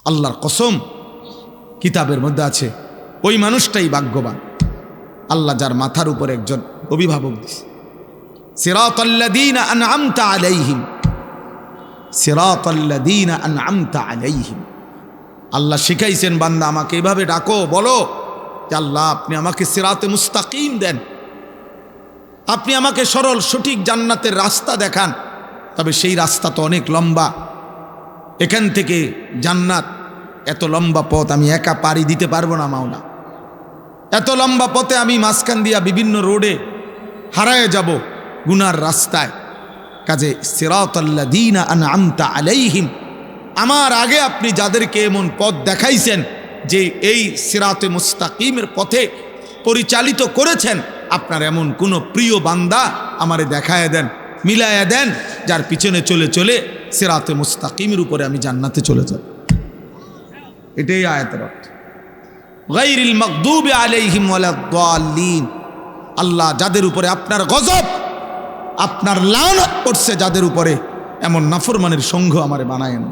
আল্লাহর কসম, কিতাবের মধ্যে আছে ওই মানুষটাই ভাগ্যবান আল্লাহ যার মাথার উপর একজন অভিভাবক দিছে। সিরাতাল্লাযীনা আনআমতা আলাইহিম, সিরাতাল্লাযীনা আনআমতা আলাইহিম। আল্লাহ শিখাইছেন, বান্দা আমাকে এভাবে ডাকো, বলো যে আল্লাহ আপনি আমাকে সিরাতে মুস্তাকিম দেন, আপনি আমাকে সরল সঠিক জান্নাতের রাস্তা দেখান। তবে সেই রাস্তা তো অনেক লম্বা, এখান থেকে জান্নাত এত লম্বা পথ আমি একা পাড়ি দিতে পারবো না মাওলা। এত লম্বা পথে আমি মাঝখান দিয়া বিভিন্ন রোডে হারায়ে যাব গুনার রাস্তায়। কাজে সিরাতাল্লাযীনা আনআমতা আলাইহিম, আমার আগে আপনি যাদেরকে এমন পথ দেখাইছেন যে এই সিরাতে মুস্তাকিমের পথে পরিচালিত করেছেন, আপনার এমন কোনো প্রিয় বান্দা আমারে দেখায় দেন, মিলায়া দেন, যার পিছনে চলে চলে সিরাতে মুস্তাকিমের উপরে আমি জান্নাতে চলে যাব। এটাই আয়াতের অর্থ। গায়রিল মাগদুবি আলাইহিম ওয়ালাদ-দাল্লিন। আল্লাহ যাদের উপরে আপনার গজব, আপনার লানত পড়ছে যাদের উপরে, এমন নাফরমানের সঙ্গ আমারে বানায়েন,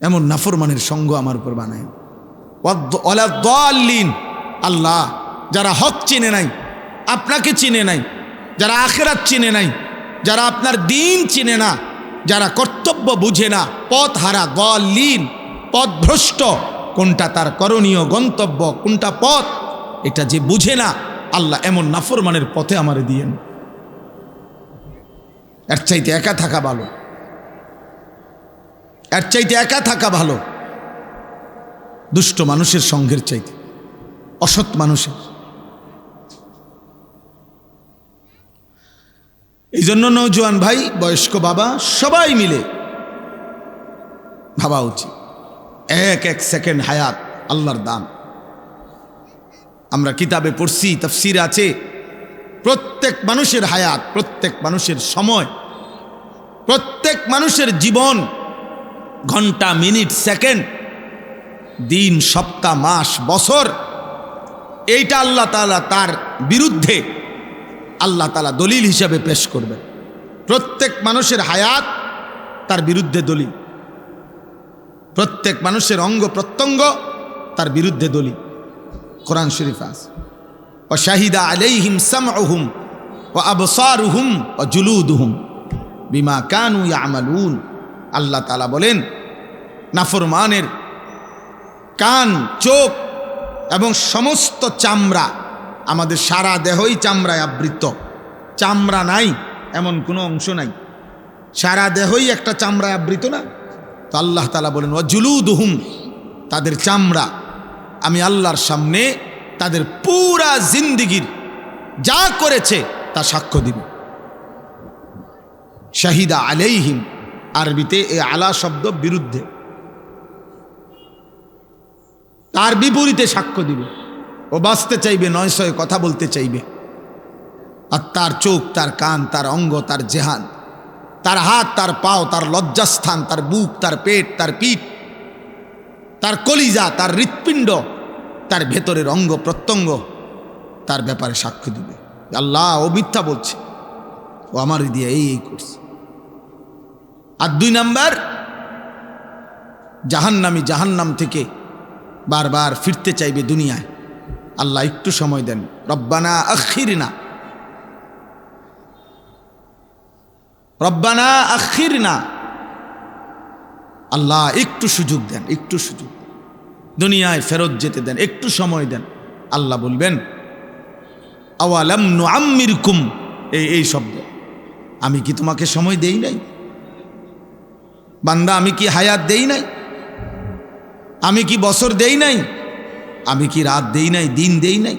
এমন নাফরমানের সঙ্গ আমার উপর বানায়েন। ওয়ালাদ-দাল্লিন। আল্লাহ যারা হক চিনে নাই, আপনাকে চিনে নাই, যারা আখিরাত চিনে নাই, যারা আপনার দ্বীন চিনে না, যারা কর্তব্য বুঝে না, পথ হারা, দাল্লিন, পথভ্রষ্ট, কোনটা তার করণীয় গন্তব্য, কোনটা পথ এটা যে বুঝে না, আল্লাহ এমন নাফরমানের পথে আমারে দিয়েন। এর চাইতে একা থাকা ভালো, এর চাইতে একা থাকা ভালো দুষ্ট মানুষের সঙ্গের চাইতে, অসৎ মানুষের। এই জন্য নওজোয়ান ভাই, বয়স্ক বাবা, সবাই মিলে ভাবা উচিত, এক এক সেকেন্ড হায়াত আল্লাহর দান। আমরা কিতাবে পড়ছি, তাফসীর আছে, প্রত্যেক মানুষের হায়াত, প্রত্যেক মানুষের সময়, প্রত্যেক মানুষের জীবন, ঘন্টা, মিনিট, সেকেন্ড, দিন, সপ্তাহ, মাস, বছর, এইটা আল্লাহ তাআলা তার বিরুদ্ধে আল্লাহ তাআলা দলিল হিসাবে পেশ করবেন। প্রত্যেক মানুষের হায়াত তার বিরুদ্ধে দলিল, প্রত্যেক মানুষের অঙ্গ প্রত্যঙ্গ তার বিরুদ্ধে দলিল। কোরআন শরীফ আছে, ওয়া শাহিদা আলাইহিম সামউহুম ওয়া আবসারুহুম ওয়া জুলুদুহুম বিমা কানু ইয়ামালুন। আল্লাহ তাআলা বলেন, নাফরমানের কান, চোখ এবং সমস্ত চামড়া, আমাদের সারা দেহই চামড়ায় আবৃত, চামড়া নাই এমন কোনো অংশ নাই, সারা দেহই একটা চামড়ায় আবৃত না? তো আল্লাহ তাআলা বলেন, ওয়া জুলুদুহুম, তাদের চামড়া আমি আল্লাহর সামনে তাদের পুরা জিন্দিগির যা করেছে তা সাক্ষ্য দিবে। শাহিদা আলাইহিম, আরবিতে এই আলা শব্দ বিরুদ্ধে, তার বিপরীতে সাক্ষ্য দিবে। ও বাঁচতে চাইবে, নয় সয় কথা বলতে চাইবে, আর তার চোখ, তার কান, তার অঙ্গ, তার জেহান, তার হাত, তার পাও, তার লজ্জাস্থান, তার বুক, তার পেট, তার পিঠ, তার কলিজা, তার হৃৎপিণ্ড, তার ভেতরের অঙ্গ প্রত্যঙ্গ তার ব্যাপারে সাক্ষ্য দিবে, আল্লাহ ও মিথ্যা বলছে, ও আমার দিয়ে এই করছে। আর 2 নাম্বার, জাহান্নামী জাহান্নাম থেকে বারবার ফিরতে চাইবে দুনিয়ায়। আল্লাহ একটু সময় দেন, রব্বানা আখিরনা, রব্বানা আখিরনা, আল্লাহ একটু সুযোগ দেন, একটু সুযোগ, দুনিয়ায় ফেরত যেতে দেন, একটু সময় দেন। আল্লাহ বলবেন, আওয়ালাম নুআম্মিরকুম, এই শব্দ, আমি কি তোমাকে সময় দেই নাই বান্দা? আমি কি হায়াত দেই নাই? আমি কি বছর দেই নাই? আমি কি রাত দেই নাই, দিন দেই নাই?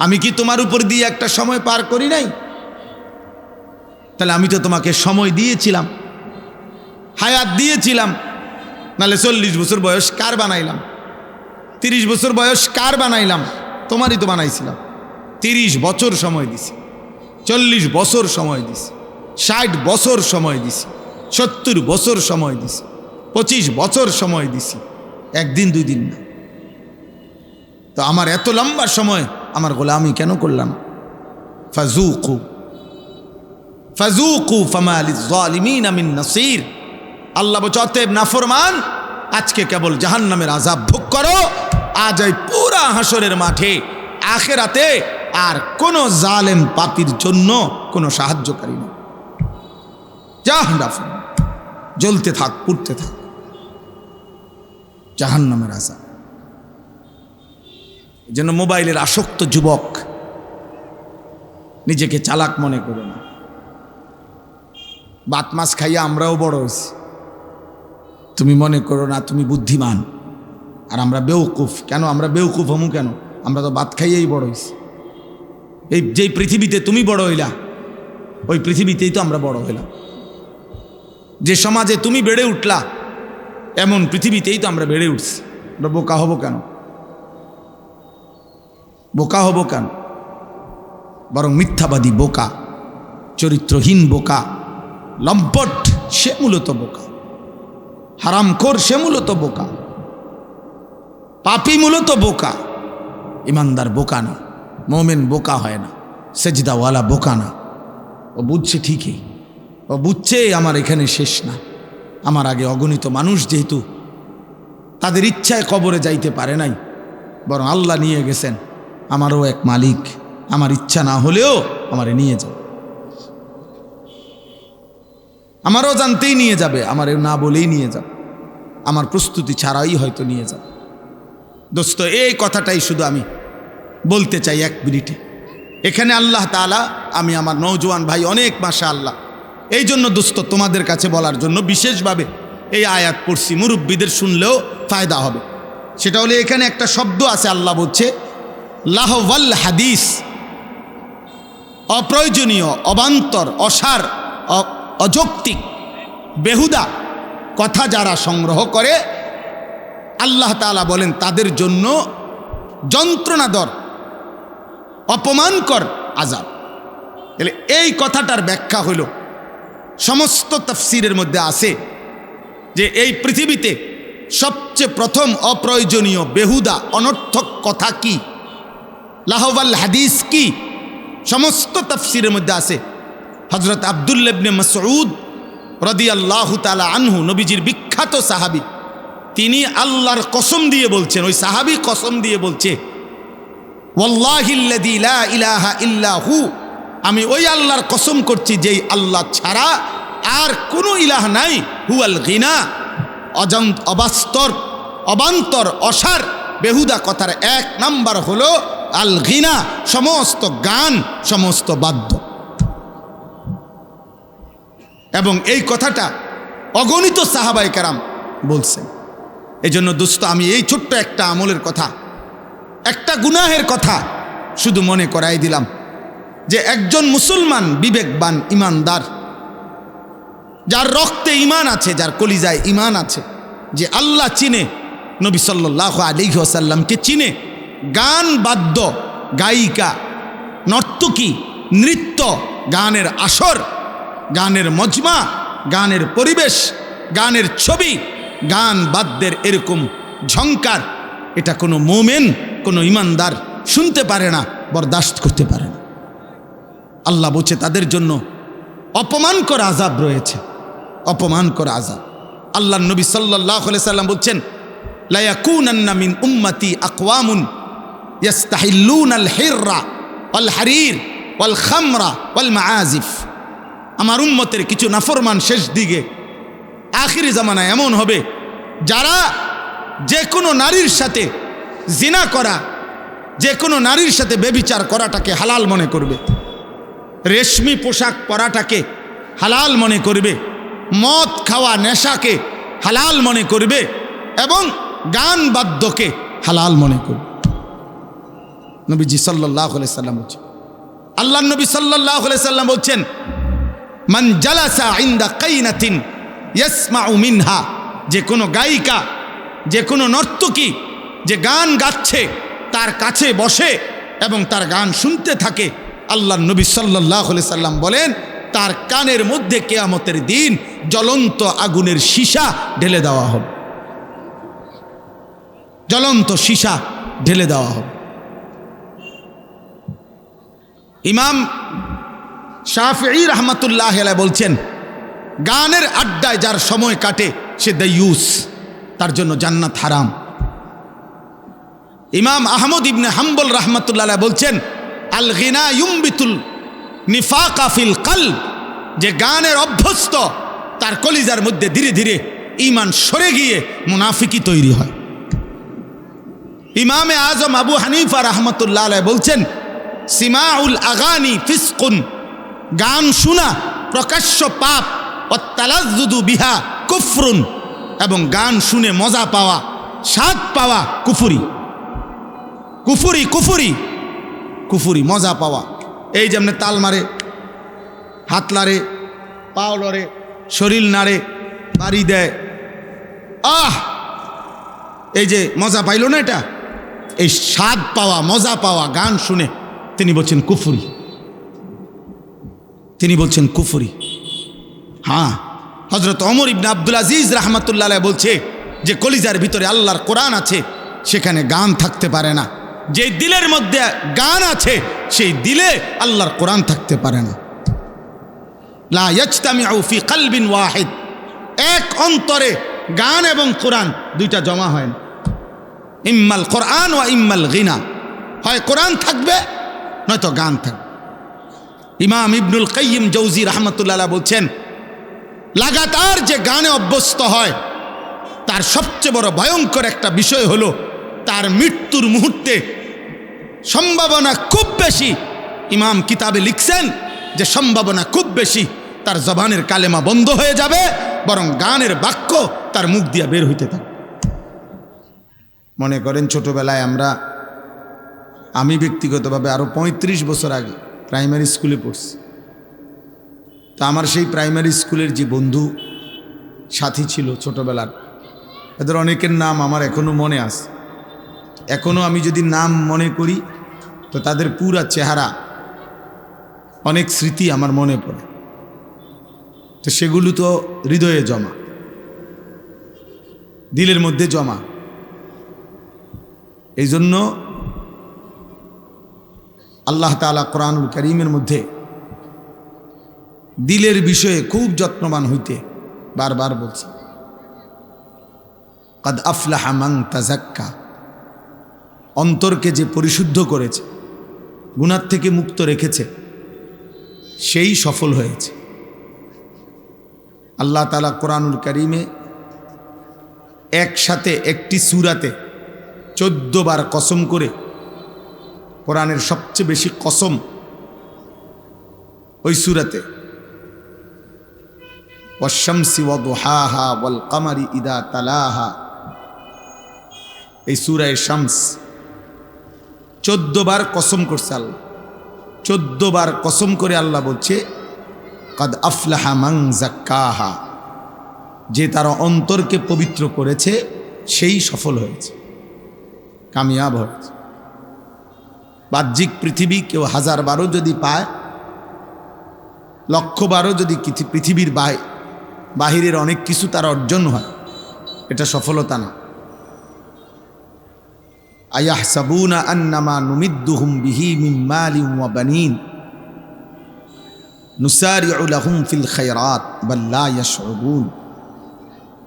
আমি কি তোমার উপর দিয়ে একটা সময় পার করি নাই? তাহলে আমি তো তোমাকে সময় দিয়েছিলাম, হায়াত দিয়েছিলাম, নাহলে 40 বছর বয়স কার বানাইলাম? 30 বছর বয়স কার বানাইলাম? তোমারই তো বানাইছিলাম। 30 বছর সময় দিছি, 40 বছর সময় দিছি, 60 বছর সময় দিছি, 70 বছর সময় দিছি, 25 বছর সময় দিছি, একদিন 2 দিন না। তো আমার এত লম্বা সময় আমার গোলামি কেন করলাম? ফাযুকু ফামা লিয-যালিমিনা মিন নাসীর। আল্লাহ বলছে অতএব নাফরমান আজকে কেবল জাহান্নামের আযাব ভোগ করো। আজ এই পুরা হাসরের মাঠে আখিরাতে আর কোন জালেম পাপীর জন্য কোনো সাহায্যকারী নেই। জাহান্নাম জ্বলতে থাক, পুড়তে থাক, জাহান্নামের আযাব। এজন্য মোবাইলের আসক্ত যুবক নিজেকে চালাক মনে করো না। ভাত মাছ খাইয়া আমরাও বড় হয়েছি, তুমি মনে করো না তুমি বুদ্ধিমান আর আমরা বেউকুফ। কেন আমরা বেউকুফ হমু? কেন? আমরা তো ভাত খাইয়েই বড় হয়েছি। এই যেই পৃথিবীতে তুমি বড় হইলা ওই পৃথিবীতেই তো আমরা বড় হইলাম। যে সমাজে তুমি বেড়ে উঠলা এমন পৃথিবীতেই তো আমরা বেড়ে উঠছি। আমরা বোকা হব কেন? বোকা হব কেন? বরং মিথ্যাবাদী বোকা, চরিত্রহীন বোকা, লম্পট সে মূলত বোকা, হারামখোর সে মূলত বোকা, পাপী মূলত বোকা। ইমানদার বোকা না, মোমেন বোকা হয় না, সেজদাওয়ালা বোকা না। ও বুঝছে ঠিকই, ও বুঝছে আমার এখানে শেষ না। আমার আগে অগণিত মানুষ যেহেতু তাদের ইচ্ছায় কবরে যাইতে পারে নাই, বরং আল্লাহ নিয়ে গেছেন। আমারও এক মালিক, আমার ইচ্ছা না হলেও আমারে নিয়ে যাবে, আমারও জানতেই নিয়ে যাবে, আমারে না বলেই নিয়ে যাবে, আমার প্রস্তুতি ছাড়াই হয়তো নিয়ে যাবে। দোস্ত, এই কথাটাই শুধু আমি বলতে চাই এক মিনিটে। এখানে আল্লাহ তাআলা, আমি আমার নওজোয়ান ভাই অনেক মাশাআল্লাহ, এই জন্য দোস্ত তোমাদের কাছে বলার জন্য বিশেষভাবে এই আয়াত পড়ছি, মুরব্বীদের শুনলেও ফায়দা হবে। সেটা হলো এখানে একটা শব্দ আছে, আল্লাহ বলছে লাহওয়াল হাদিস, অপ্রয়োজনীয়, অবান্তর, অসার, অযৌক্তিক, বেহুদা কথা যারা সংগ্রহ করে, আল্লাহ তাআলা বলেন তাদের জন্য যন্ত্রণাদর, অপমানকর আযাব। তাহলে এই কথাটার ব্যাখ্যা হলো, সমস্ত তাফসীরের মধ্যে আছে যে এই পৃথিবীতে সবচেয়ে প্রথম অপ্রয়োজনীয়, বেহুদা, অনর্থক কথা কি, লাহওয়াল হাদিস কি, সমস্ত তাফসীরের মধ্যে আছে। হযরত আব্দুল্লাহ ইবনে মাসউদ রাদিয়াল্লাহু তাআলা আনহু, নবীজির বিখ্যাত সাহাবী, তিনি আল্লাহর কসম দিয়ে বলছেন, ওই সাহাবী কসম দিয়ে বলছে, ওয়াল্লাহিল্লাযী লা ইলাহা ইল্লা হু, আমি ওই আল্লাহর কসম করছি যেই আল্লাহ ছাড়া আর কোনো ইলাহ নাই, হুয়াল গিনা, অবাস্তর, অবান্তর, অসার, বেহুদা কথার এক নাম্বার হলো আল গিনা, সমস্ত গান, সমস্ত বাদ্য। এবং এই কথাটা অগণিত সাহাবায়ে কেরাম বলছেন। এই জন্য দোস্ত, আমি এই ছোট্ট একটা আমলের কথা, একটা গুনাহের কথা শুধু মনে করাই দিলাম যে একজন মুসলমান, বিবেকবান, ইমানদার, যার রক্তে ইমান আছে, যার কলিজায় ইমান আছে, যে আল্লাহ চিনে, নবী সাল্লাল্লাহু আলাইহি ওয়াসাল্লামকে চিনে, গান, বাদ্য, গায়িকা, নর্তকী, নৃত্য, গানের আসর, গানের মজমা, গানের পরিবেশ, গানের ছবি, গান বাদ্যের এরকম ঝংকার, এটা কোনো মোমেন, কোনো ইমানদার শুনতে পারে না, বরদাস্ত করতে পারে না। আল্লাহ বলছে তাদের জন্য অপমানকর আযাব রয়েছে, অপমানকর আযাব। আল্লাহ নবী সাল্লাল্লাহু আলাইহি সাল্লাম বলছেন, লা ইয়াকুনান্না মিন উম্মতি আকওয়ামুন ইস্তাহিল্লুনাল হিররা ওয়াল হারির ওয়াল খামরা ওয়াল মাআজিফ। আমার উম্মতের কিছু নাফরমান শেষ দিকে আখিরি জামানায় এমন হবে, যারা যে কোনো নারীর সাথে জিনা করা, যে কোনো নারীর সাথে ব্যভিচার করাটাকে হালাল মনে করবে, রেশমি পোশাক পরাটাকে হালাল মনে করবে, মদ খাওয়া, নেশাকে হালাল মনে করবে, এবং গান বাদ্যকে হালাল মনে করবে। নবীজি সাল্লাল্লাহু আলাইহি সাল্লাম বলছেন, আল্লাহ নবী সাল্লাল্লাহু আলাইহি সাল্লাম বলছেন, মান জালাসা ইনদা কাইনাতিন ইয়াসমাউ মিনহা, যে কোনো গায়িকা, যে কোনো নর্তকী যে গান গাচ্ছে তার কাছে বসে এবং তার গান শুনতে থাকে, আল্লাহ নবী সাল্লাল্লাহু আলাইহি সাল্লাম বলেন তার কানের মধ্যে কিয়ামতের দিন জ্বলন্ত আগুনের সীসা ঢেলে দেওয়া হবে, জ্বলন্ত সীসা ঢেলে দেওয়া হবে। ইমাম শাফিঈ রাহমাতুল্লাহ আলাইহি বলছেন, গানের আড্ডায় যার সময় কাটে সে দাইয়ুস, তার জন্য জান্নাত হারাম। ইমাম আহমদ ইবনে হাম্বল রাহমাতুল্লাহ আলাইহি বলছেন, আল গিনা ইউমবিতুল নিফাকা ফিল কলব, যে গানের অভ্যস্ত তার কলিজার মধ্যে ধীরে ধীরে ঈমান সরে গিয়ে মুনাফিকি তৈরি হয়। ইমামে আজম আবু হানিফা রাহমাতুল্লাহ আলাইহি বলছেন, সিমাউল আগানি ফিসকুন, গান শোনা প্রকাশ্য পাপ, ওয়াত্তালাজ্জুদু বিহা কুফরুন, এবং গান শুনে মজা পাওয়া, স্বাদ পাওয়া কুফরি। কুফরি কুফরি কুফরি, মজা পাওয়া। এই যেমন তাল মারে, হাত লাড়ে, পাও লড়ে, শরীর নাড়ে, বাড়ি দেয়, এই যে মজা পাইল না, এটা এই স্বাদ পাওয়া, মজা পাওয়া গান শুনে, তিনি বলছেন কুফরি, তিনি বলছেন কুফরি। হ্যাঁ, হযরত ওমর ইবনে আব্দুল আজিজ রাহমাতুল্লাহ আলাইহি বলছে যে কলিজার ভিতরে আল্লাহর কোরআন আছে, সেখানে গান থাকতে পারে না। যে দিলের মধ্যে গান আছে সেই দিলে আল্লাহর কোরআন থাকতে পারে না। লা ইয়াজতামিউ ফি কলবিন ওয়াহিদ, এক অন্তরে গান এবং কোরআন দুইটা জমা হয় না। ইম্মাল কোরআন ওয়া ইম্মাল গিনা, হয় কোরআন থাকবে নয়তো গান থাকবে। ইমাম ইবনুল কাইয়িম জৌজি রাহমাতুল্লাহ আলাইহি বলছেন, লাগাতার যে গানে অভ্যস্ত হয় তার সবচেয়ে বড় ভয়ঙ্কর একটা বিষয় হলো তার মৃত্যুর মুহূর্তে সম্ভাবনা খুব বেশি। ইমাম কিতাবে লিখছেন যে সম্ভাবনা খুব বেশি তার জবানের কালেমা বন্ধ হয়ে যাবে, বরং গানের বাক্য তার মুখ দিয়ে বের হইতে থাকে। মনে করেন ছোটবেলায় আমি ব্যক্তিগতভাবে আরো 35 বছর আগে প্রাইমারি স্কুলে পড়ছি। তা আমার সেই প্রাইমারি স্কুলের যে বন্ধু সাথী ছিল ছোটবেলার, এদের অনেকের নাম আমার এখনো মনে আছে। এখনো আমি যদি নাম মনে করি তো তাদের পুরা চেহারা, অনেক স্মৃতি আমার মনে পড়ে। তো সেগুলো তো হৃদয়ে জমা, দিলের মধ্যে জমা। এই জন্য আল্লাহ তাআলা কোরআনুল কারীমের মধ্যে দিলের বিষয়ে খুব যত্নবান হইতে বারবার বলছে, কাদ আফলাহা মান তাযাক্কা, অন্তরকে যে পরিশুদ্ধ করেছে, গুনাহ থেকে মুক্ত রেখেছে, সেই সফল হয়েছে। আল্লাহ তাআলা কোরআনুল কারীমে একসাথে একটি সূরাতে 14 বার কসম করে, কোরআনের সবচেয়ে বেশি কসম ওই সূরাতে, ওয়াশ-শামসি ওয়াদুহাহা ওয়াল কমারি ইদা তালাহা, এই সূরা শামস 14 বার কসম করছে আল্লাহ। 14 বার কসম করে আল্লাহ বলছে, কাদ আফলাহা মান যাক্কাহা, যে তার অন্তরকে পবিত্র করেছে সেই সফল হয়েছে, কামিয়াব হয়েছে। বাহ্যিক পৃথিবী কেউ 1000 বারও যদি পায়, 1,00,000 বারও যদি পৃথিবীর বাহিরের অনেক কিছু তার অর্জন হয়, এটা সফলতা না। আয়াহসাবুনা আন্নামা নুমিদ্দুহুম বিহি মিন মালিন ওয়া বানিন নুসারিউ লাহুম ফিল খায়রাত বাল লা ইয়াশউরুন।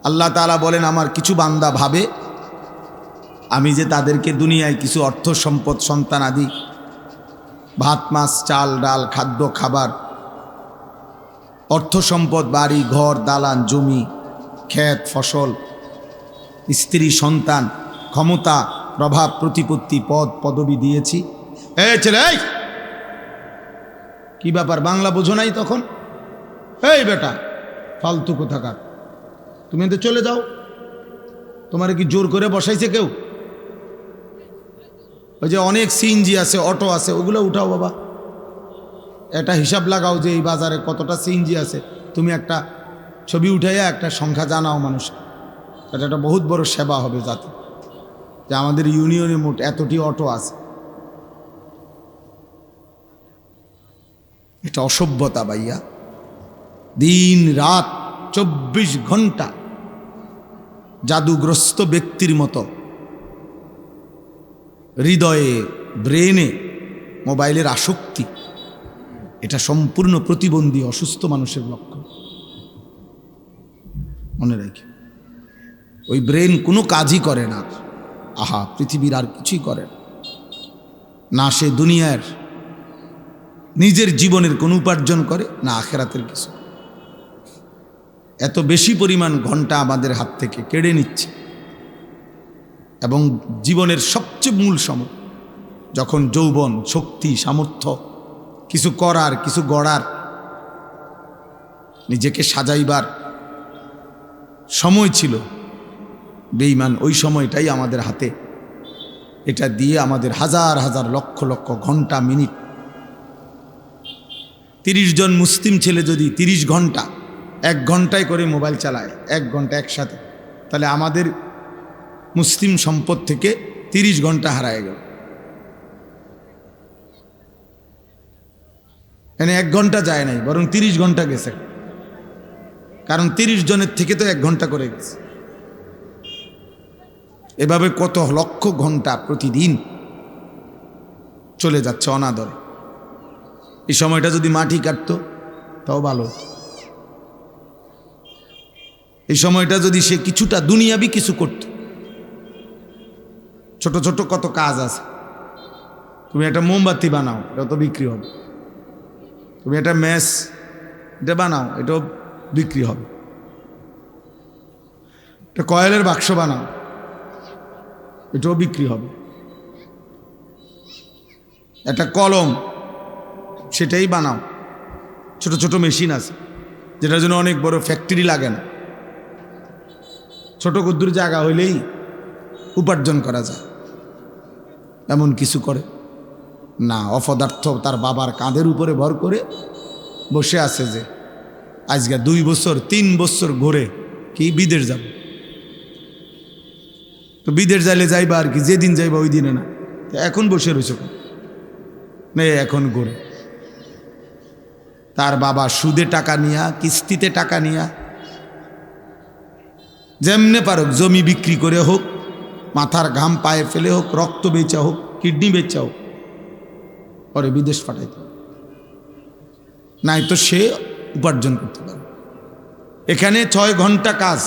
আল্লাহ তাআলা বলেন, আমার কিছু বান্দা ভাবে আমি যে তাদেরকে দুনিয়ায় কিছু অর্থ সম্পদ, সন্তান আদি, ভাত মাছ চাল ডাল খাদ্য খাবার, অর্থ সম্পদ, বাড়ি ঘর দালান জমি, ক্ষেত ফসল, স্ত্রী সন্তান, ক্ষমতা প্রভাব প্রতিপত্তি, পদ পদবি দিয়েছি। ছেলে, কি ব্যাপার, বাংলা বোঝো নাই তখন? এই বেটা ফালতু কোথাকার, তুমি তো চলে যাও, তোমার কি জোর করে বসাইছে কেউ? ওই যে অনেক সিএনজি আছে, অটো আছে, ওগুলো উঠাও বাবা। এটা হিসাব লাগাও যে এই বাজারে কতটা সিএনজি আছে, তুমি একটা ছবি উঠাইয়া একটা সংখ্যা জানাও মানুষকে। এটা একটা বহুত বড় সেবা হবে, যাতে যে আমাদের ইউনিয়নে মোট এতটি অটো আছে। এটা অসভ্যতা ভাইয়া। দিন রাত 24 ঘন্টা জাদুগ্রস্ত ব্যক্তির মতো হৃদয়ে ব্রেনে মোবাইলের আসক্তি, এটা সম্পূর্ণ প্রতিবন্ধী অসুস্থ মানুষের লক্ষণ। মনে রাখি, ওই ব্রেন কোনো কাজই করে না। আহা, পৃথিবীর আর কিছুই করে না। সে দুনিয়ার নিজের জীবনের কোনো উপার্জন করে না আখেরাতের কিছু। এত বেশি পরিমাণ ঘন্টা আমাদের হাত থেকে কেড়ে নিচ্ছে। এবং জীবনের সবচেয়ে মূল সময়, যখন যৌবন, শক্তি, সামর্থ্য, কিছু করার, কিছু গড়ার, নিজেকে সাজাইবার সময় ছিল, বেঈমান ওই সময়টাই আমাদের হাতে। এটা দিয়ে আমাদের হাজার হাজার লক্ষ লক্ষ ঘন্টা, মিনিট। 30 জন মুসলিম ছেলে যদি 30 ঘন্টা 1 ঘন্টায় করে মোবাইল চালায়, 1 ঘন্টা একসাথে, তাহলে আমাদের মুসলিম সম্পদ থেকে 30 ঘন্টা হারায় গেল। এখানে 1 ঘন্টা যায় নাই, বরং 30 ঘন্টা গেছে। কারণ 30 জনের থেকে তো 1 ঘন্টা করে গেছে। এভাবে কত লক্ষ ঘন্টা প্রতিদিন চলে যাচ্ছে অনাদরে। এই সময়টা যদি মাটি কাটতো তাও ভালো। এই সময়টা যদি সে কিছুটা দুনিয়াবি কিছু করত। ছোট ছোট কত কাজ আছে। তুমি একটা মোমবাতি বানাও, এটা তো বিক্রি হবে। তুমি একটা মেস এটা বানাও, এটাও বিক্রি হবে। একটা কয়েলের বাক্স বানাও, এটাও বিক্রি হবে। একটা কলম, সেটাই বানাও। ছোট ছোট মেশিন আছে যেটার জন্য অনেক বড় ফ্যাক্টরি লাগে না। ছোট কুদ্দুর জায়গা হইলেই উপার্জন করা যায়। এমন কিছু করে না, অপদার্থ তার বাবার কাঁধের উপরে ভর করে বসে আছে যে আজকে 2 বছর 3 বছর ঘুরে কি বিদেশ যাব। তো বিদেশ যাইলে যাইবা আর কি, যেদিন যাইবা ওই দিনে না। এখন বসে রয়েছে না, এখন ঘুরে। তার বাবা সুদে টাকা নিয়া, কিস্তিতে টাকা নিয়া, যেমনে পারুক জমি বিক্রি করে হোক, মাথার ঘাম পায়ে ফেলে হোক, রক্ত বেচা হোক, কিডনি বেচা হোক, পরে বিদেশ পাঠাইতে, নাই তো সে উপার্জন করতে পারে। এখানে 6 ঘন্টা কাজ,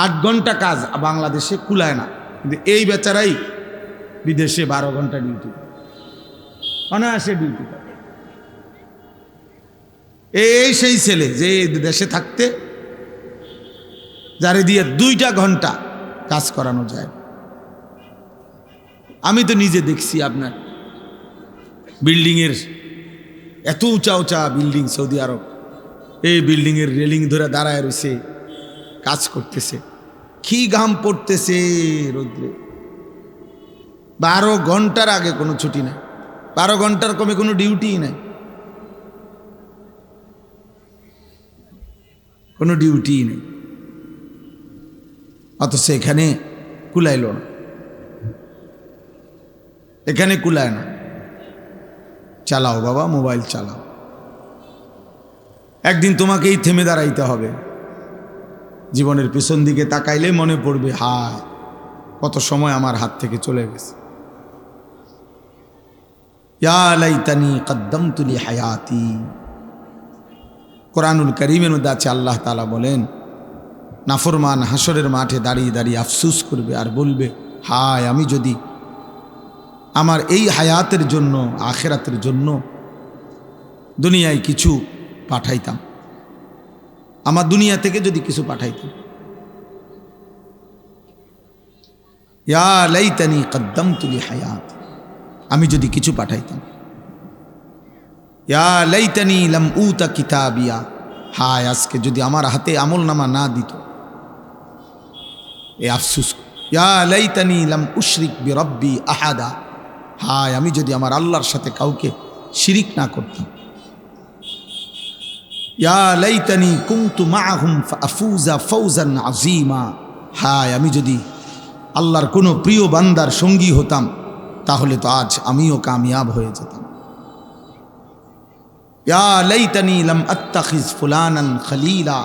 8 ঘন্টা কাজ বাংলাদেশে কুলায় না, কিন্তু এই বেচারাই বিদেশে 12 ঘন্টা ডিউটি করে, অনায়াসে ডিউটি করে। এই সেই ছেলে যে দেশে থাকতে যারে দিয়ে 2টা ঘন্টা কাজ করানো যায়। আমি তো নিজে দেখছি আপনার বিল্ডিংয়ের এত উঁচা উঁচা বিল্ডিং সৌদি আরব, এই বিল্ডিংয়ের রেলিং ধরে দাঁড়ায় রয়েছে, কাজ করতেছে, কি ঘাম পড়তেছে রোদ্রে। 12 ঘন্টার আগে কোনো ছুটি নাই, 12 ঘন্টার কমে কোনো ডিউটিই নাই, কোনো ডিউটিই নেই। অথচ এখানে কুলাইল না, এখানে কুলায় না। চালাও বাবা, মোবাইল চালাও। একদিন তোমাকেই থেমে দাঁড়াইতে হবে। জীবনের পিছন দিকে তাকাইলে মনে পড়বে, হায় কত সময় আমার হাত থেকে চলে গেছে। ইয়া লাইতানি কদ্দামতু লি হায়াতি। কোরআনুল কারীমের মধ্যে আছে, আল্লাহ তাআলা বলেন, নাফরমান হাসরের মাঠে দাঁড়িয়ে দাঁড়িয়ে আফসোস করবে আর বলবে, হায় আমি যদি আমার এই হায়াতের জন্য, আখেরাতের জন্য দুনিয়ায় কিছু পাঠাইতাম, আমার দুনিয়া থেকে যদি কিছু পাঠাইতাম। ইয়া লাইতানি কদ্দামতু লি হায়াতি, আমি যদি কিছু পাঠাইতাম। ইয়া লাইতানি লাম উতা কিতাবিয়া, হায় আজকে যদি আমার হাতে আমলনামা না দিত, এ আফসোস। ইয়া লাইতানি লাম উশরিক বিরব্বি আহাদা, হায় আমি যদি আমার আল্লাহর সাথে কাউকে শিরিক না করতাম। ইয়া লাইতানি কুনতু মাআহুম ফাআফুজা ফাওজান আযীমা, হায় আমি যদি আল্লাহর কোনো প্রিয় বান্দার সঙ্গী হতাম, তাহলে তো আজ আমিও কামিয়াব হয়ে যেতাম। ইয়া লাইতানি লাম আত্তাখিজ ফুলানান খলিলা,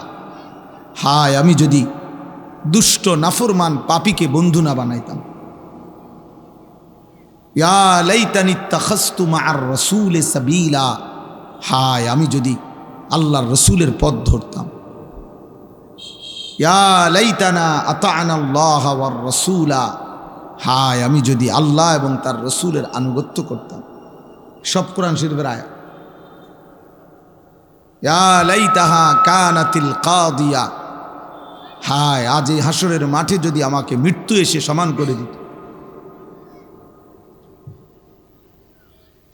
হায় আমি যদি দুষ্ট নাফরমান পাপীকে বন্ধু না বানাইতাম। ইয়া লাইতানি ইত্তাখাযতু মা'আর রাসূলি সাবিলা, হায় আমি যদি আল্লাহর রসুলের পথ ধরতাম। ইয়া লাইতানা আতা'না আল্লাহ ওয়ার রাসূলা, হায় আমি যদি আল্লাহ এবং তার রসুলের আনুগত্য করতাম। সব কোরআন শরীফের আয়াত। ইয়া লাইতাহা কানাতিল কাদিয়া, হায় আজ এই হাসরের মাঠে যদি আমাকে মৃত্যু এসে সমান করে দিত।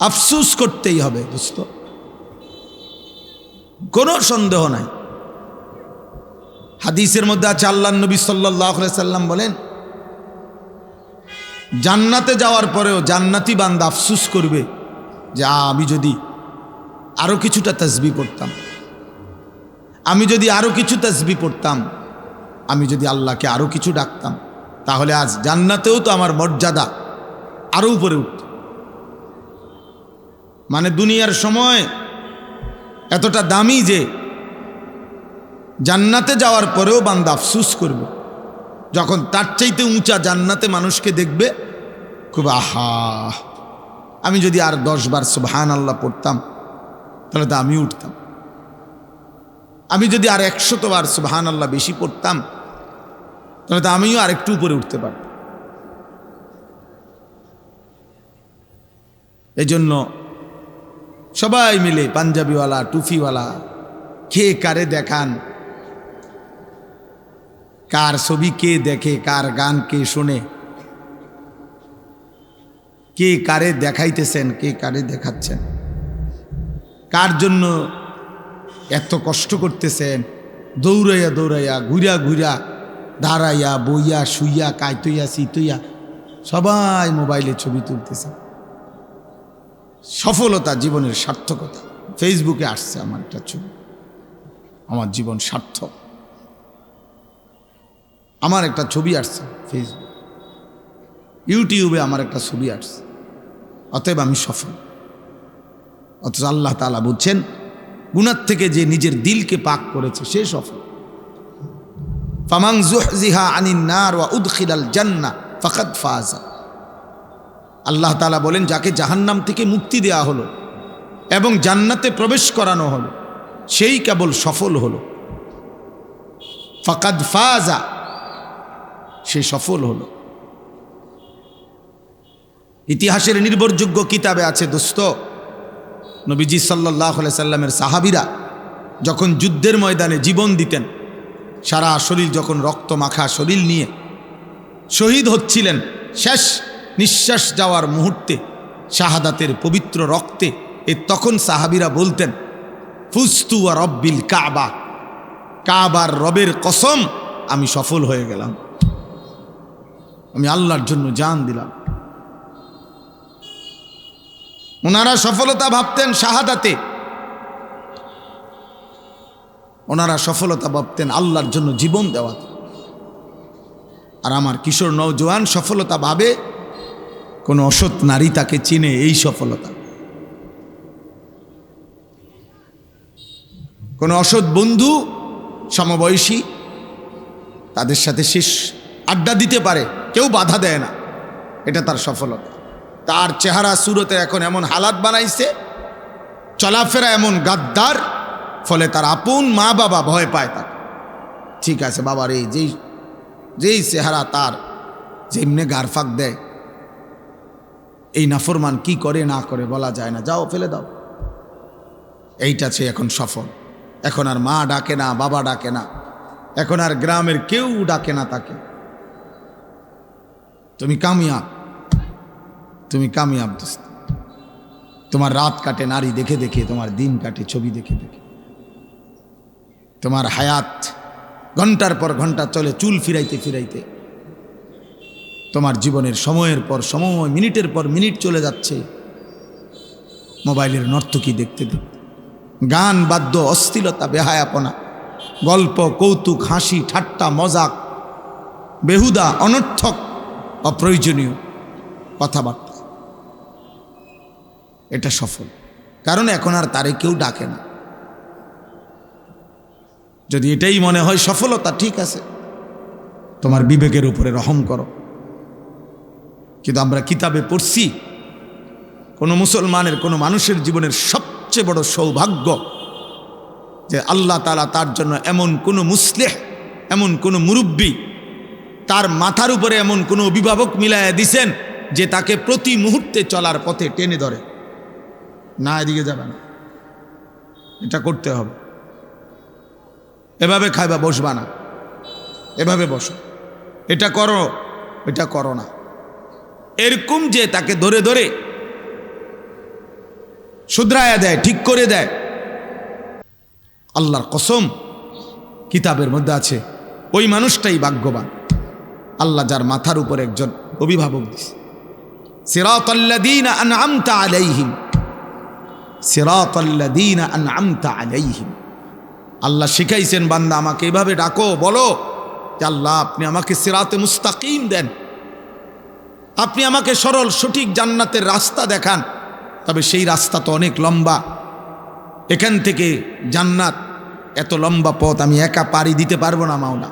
আফসোস করতেই হবে দোস্ত, কোনো সন্দেহ নাই। হাদিসের মধ্যে আছে আল্লাহর নবী সাল্লাল্লাহু আলাইহি সাল্লাম বলেন, জান্নাতে যাওয়ার পরেও জান্নাতি বান্দা আফসোস করবে যে আমি যদি আরো কিছুটা তাসবিহ পড়তাম, আমি যদি আরো কিছু তাসবিহ পড়তাম, আমি যদি আল্লাহকে আরো কিছু ডাকতাম, তাহলে আজ জান্নাতেও তো আমার মর্যাদা আরো উপরে উঠত। মানে দুনিয়ার সময় এতটা দামি যে জান্নাতে যাওয়ার পরেও বান্দা আফসোস করবে যখন তার চাইতে উঁচা জান্নাতে মানুষকে দেখবে, খুব আহা আমি যদি আর 10 বার সুবহানাল্লাহ পড়তাম তাহলে তো আমি উঠতাম, আমি যদি আর 100 বার সুবহানাল্লাহ বেশি পড়তাম তাহলে তো আমিও আর একটু উপরে উঠতে পারতাম। এই জন্য সবাই মিলে পাঞ্জাবিওয়ালা টুফিওয়ালা কে কারে দেখান, কার ছবি কে দেখে, কার গান কে শোনে, কে কারে দেখাইতেছেন, কে কারে দেখাচ্ছেন, কার জন্য এত কষ্ট করতেছেন, দৌড়াইয়া দৌড়াইয়া ঘুরা ঘুরা দাঁড়াইয়া বইয়া শুইয়া কাইতইয়া সিতইয়া সবাই মোবাইলে ছবি তুলতেছে। সফলতা জীবনের সার্থকতা। ফেসবুকে আসছে আমার একটা ছবি, আমার জীবন সার্থক, আমার একটা ছবি আসছে ফেসবুক, ইউটিউবে আমার একটা ছবি আসছে, অতএব আমি সফল। অথচ আল্লাহ তাআলা বলছেন গুনাহ থেকে যে নিজের দিলকে পাক করেছে সে সফল। ফামান যুহজিহা আনিন নার ওয়া উদখিলাল জান্নাহ ফাকাদ ফাযা। আল্লাহ তাআলা বলেন যাকে জাহান্নাম থেকে মুক্তি দেয়া হলো এবং জান্নাতে প্রবেশ করানো হলো সেই কেবল সফল হলো। ফাকাদ ফাযা, সে সফল হলো। ইতিহাসের নির্ভরযোগ্য কিতাবে আছে দোস্ত, নবীজি সাল্লাল্লাহু আলাইহি সাল্লামের সাহাবীরা যখন যুদ্ধের ময়দানে জীবন দিতেন, সারা শরীর যখন রক্ত মাখা শরীর নিয়ে শহীদ হচ্ছিলেন, শেষ নিঃশ্বাস যাওয়ার মুহূর্তে শাহাদাতের পবিত্র রক্তে তখন সাহাবীরা বলতেন ফুস্তু ওয়া রব্বিল কাবা, কাবার রবের কসম আমি সফল হয়ে গেলাম, আমি আল্লাহর জন্য জান দিলাম। ওনারা সফলতা ভাবতেন শাহাদাতে, ওনারা সফলতা ভাবতেন আল্লাহর জন্য জীবন দেওয়াতে। আর আমার কিশোর নওজোয়ান সফলতা ভাবে কোন অসৎ নারী তাকে চিনে, এই সফলতা। কোন অসৎ বন্ধু সমবয়সী তাদের সাথে শেষ আড্ডা দিতে পারে, কেউ বাধা দেয় না, এটা তার সফলতা। তার চেহারা সুরতে এখন এমন হালাত বানাইছে, চলাফেরা এমন গাদ্দার, ফলে তার আপন মা বাবা ভয় পায় তাকে। ঠিক আছে বাবার এই যেই চেহারা তার, যেমনে গারফাক দেয়, এই নাফরমান কি করে না করে বলা যায় না, যাও ফেলে দাও। এইটা সে এখন সফল। এখন আর মা ডাকে না, বাবা ডাকে না, এখন আর গ্রামের কেউ ডাকে না তাকে। তুমি কামিয়াব, তুমি কামিয়াব দোস্ত। তোমার রাত কাটে নারী দেখে দেখে, তোমার দিন কাটে ছবি দেখে দেখে, তোমার হায়াত ঘন্টার পর ঘন্টা চলে চুল ফিরাইতে ফিরাইতে। তোমার জীবনের সময়ের পর সময়, মিনিটের পর মিনিট চলে যাচ্ছে মোবাইলের নর্তকী দেখতে দেখতে। গান, বাদ্য, অশ্লীলতা, বেহায়াপনা, গল্প, কৌতুক, হাসি, ঠাট্টা, মজাক, বেহুদা, অনর্থক, অপ্রয়োজনীয় কথাবার্তা। এটা সফল, কারণ এখন আর তারে কেউ ডাকে না। যদি এটাই মনে হয় সফলতা, ঠিক আছে, তোমার বিবেকের উপরে রহম করো। কিন্তু আমরা কিতাবে পড়ছি কোনো মুসলমানের, কোনো মানুষের জীবনের সবচেয়ে বড় সৌভাগ্য যে আল্লাহ তাআলা তার জন্য এমন কোনো মুসলিহ, এমন কোনো মুরব্বী, তার মাথার উপরে এমন কোনো অভিভাবক মিলাইয়া দিছেন যে তাকে প্রতি মুহূর্তে চলার পথে টেনে ধরে, না এদিকে যাবে না, এটা করতে হবে, এভাবে খাইবা বসবা না, এভাবে বসো, এটা করো, এটা করো না, এরকম যে তাকে ধরে ধরে শুধরায়া দেয়, ঠিক করে দেয়। আল্লাহর কসম, কিতাবের মধ্যে আছে ওই মানুষটাই ভাগ্যবান, আল্লাহ যার মাথার উপর একজন অভিভাবক দিছে। সিরাতাল্লাযীনা আনআমতা আলাইহিম, সিরাতাল্লাযীনা আনআমতা আলাইহিম। আল্লাহ শিখাইছেন, বান্দা আমাকে এভাবে ডাকো, বলো যে আল্লাহ আপনি আমাকে সিরাতে মুস্তাকিম দেন, আপনি আমাকে সরল সঠিক জান্নাতের রাস্তা দেখান। তবে সেই রাস্তা তো অনেক লম্বা, এখান থেকে জান্নাত এত লম্বা পথ আমি একা পাড়ি দিতে পারবো না মাওলা,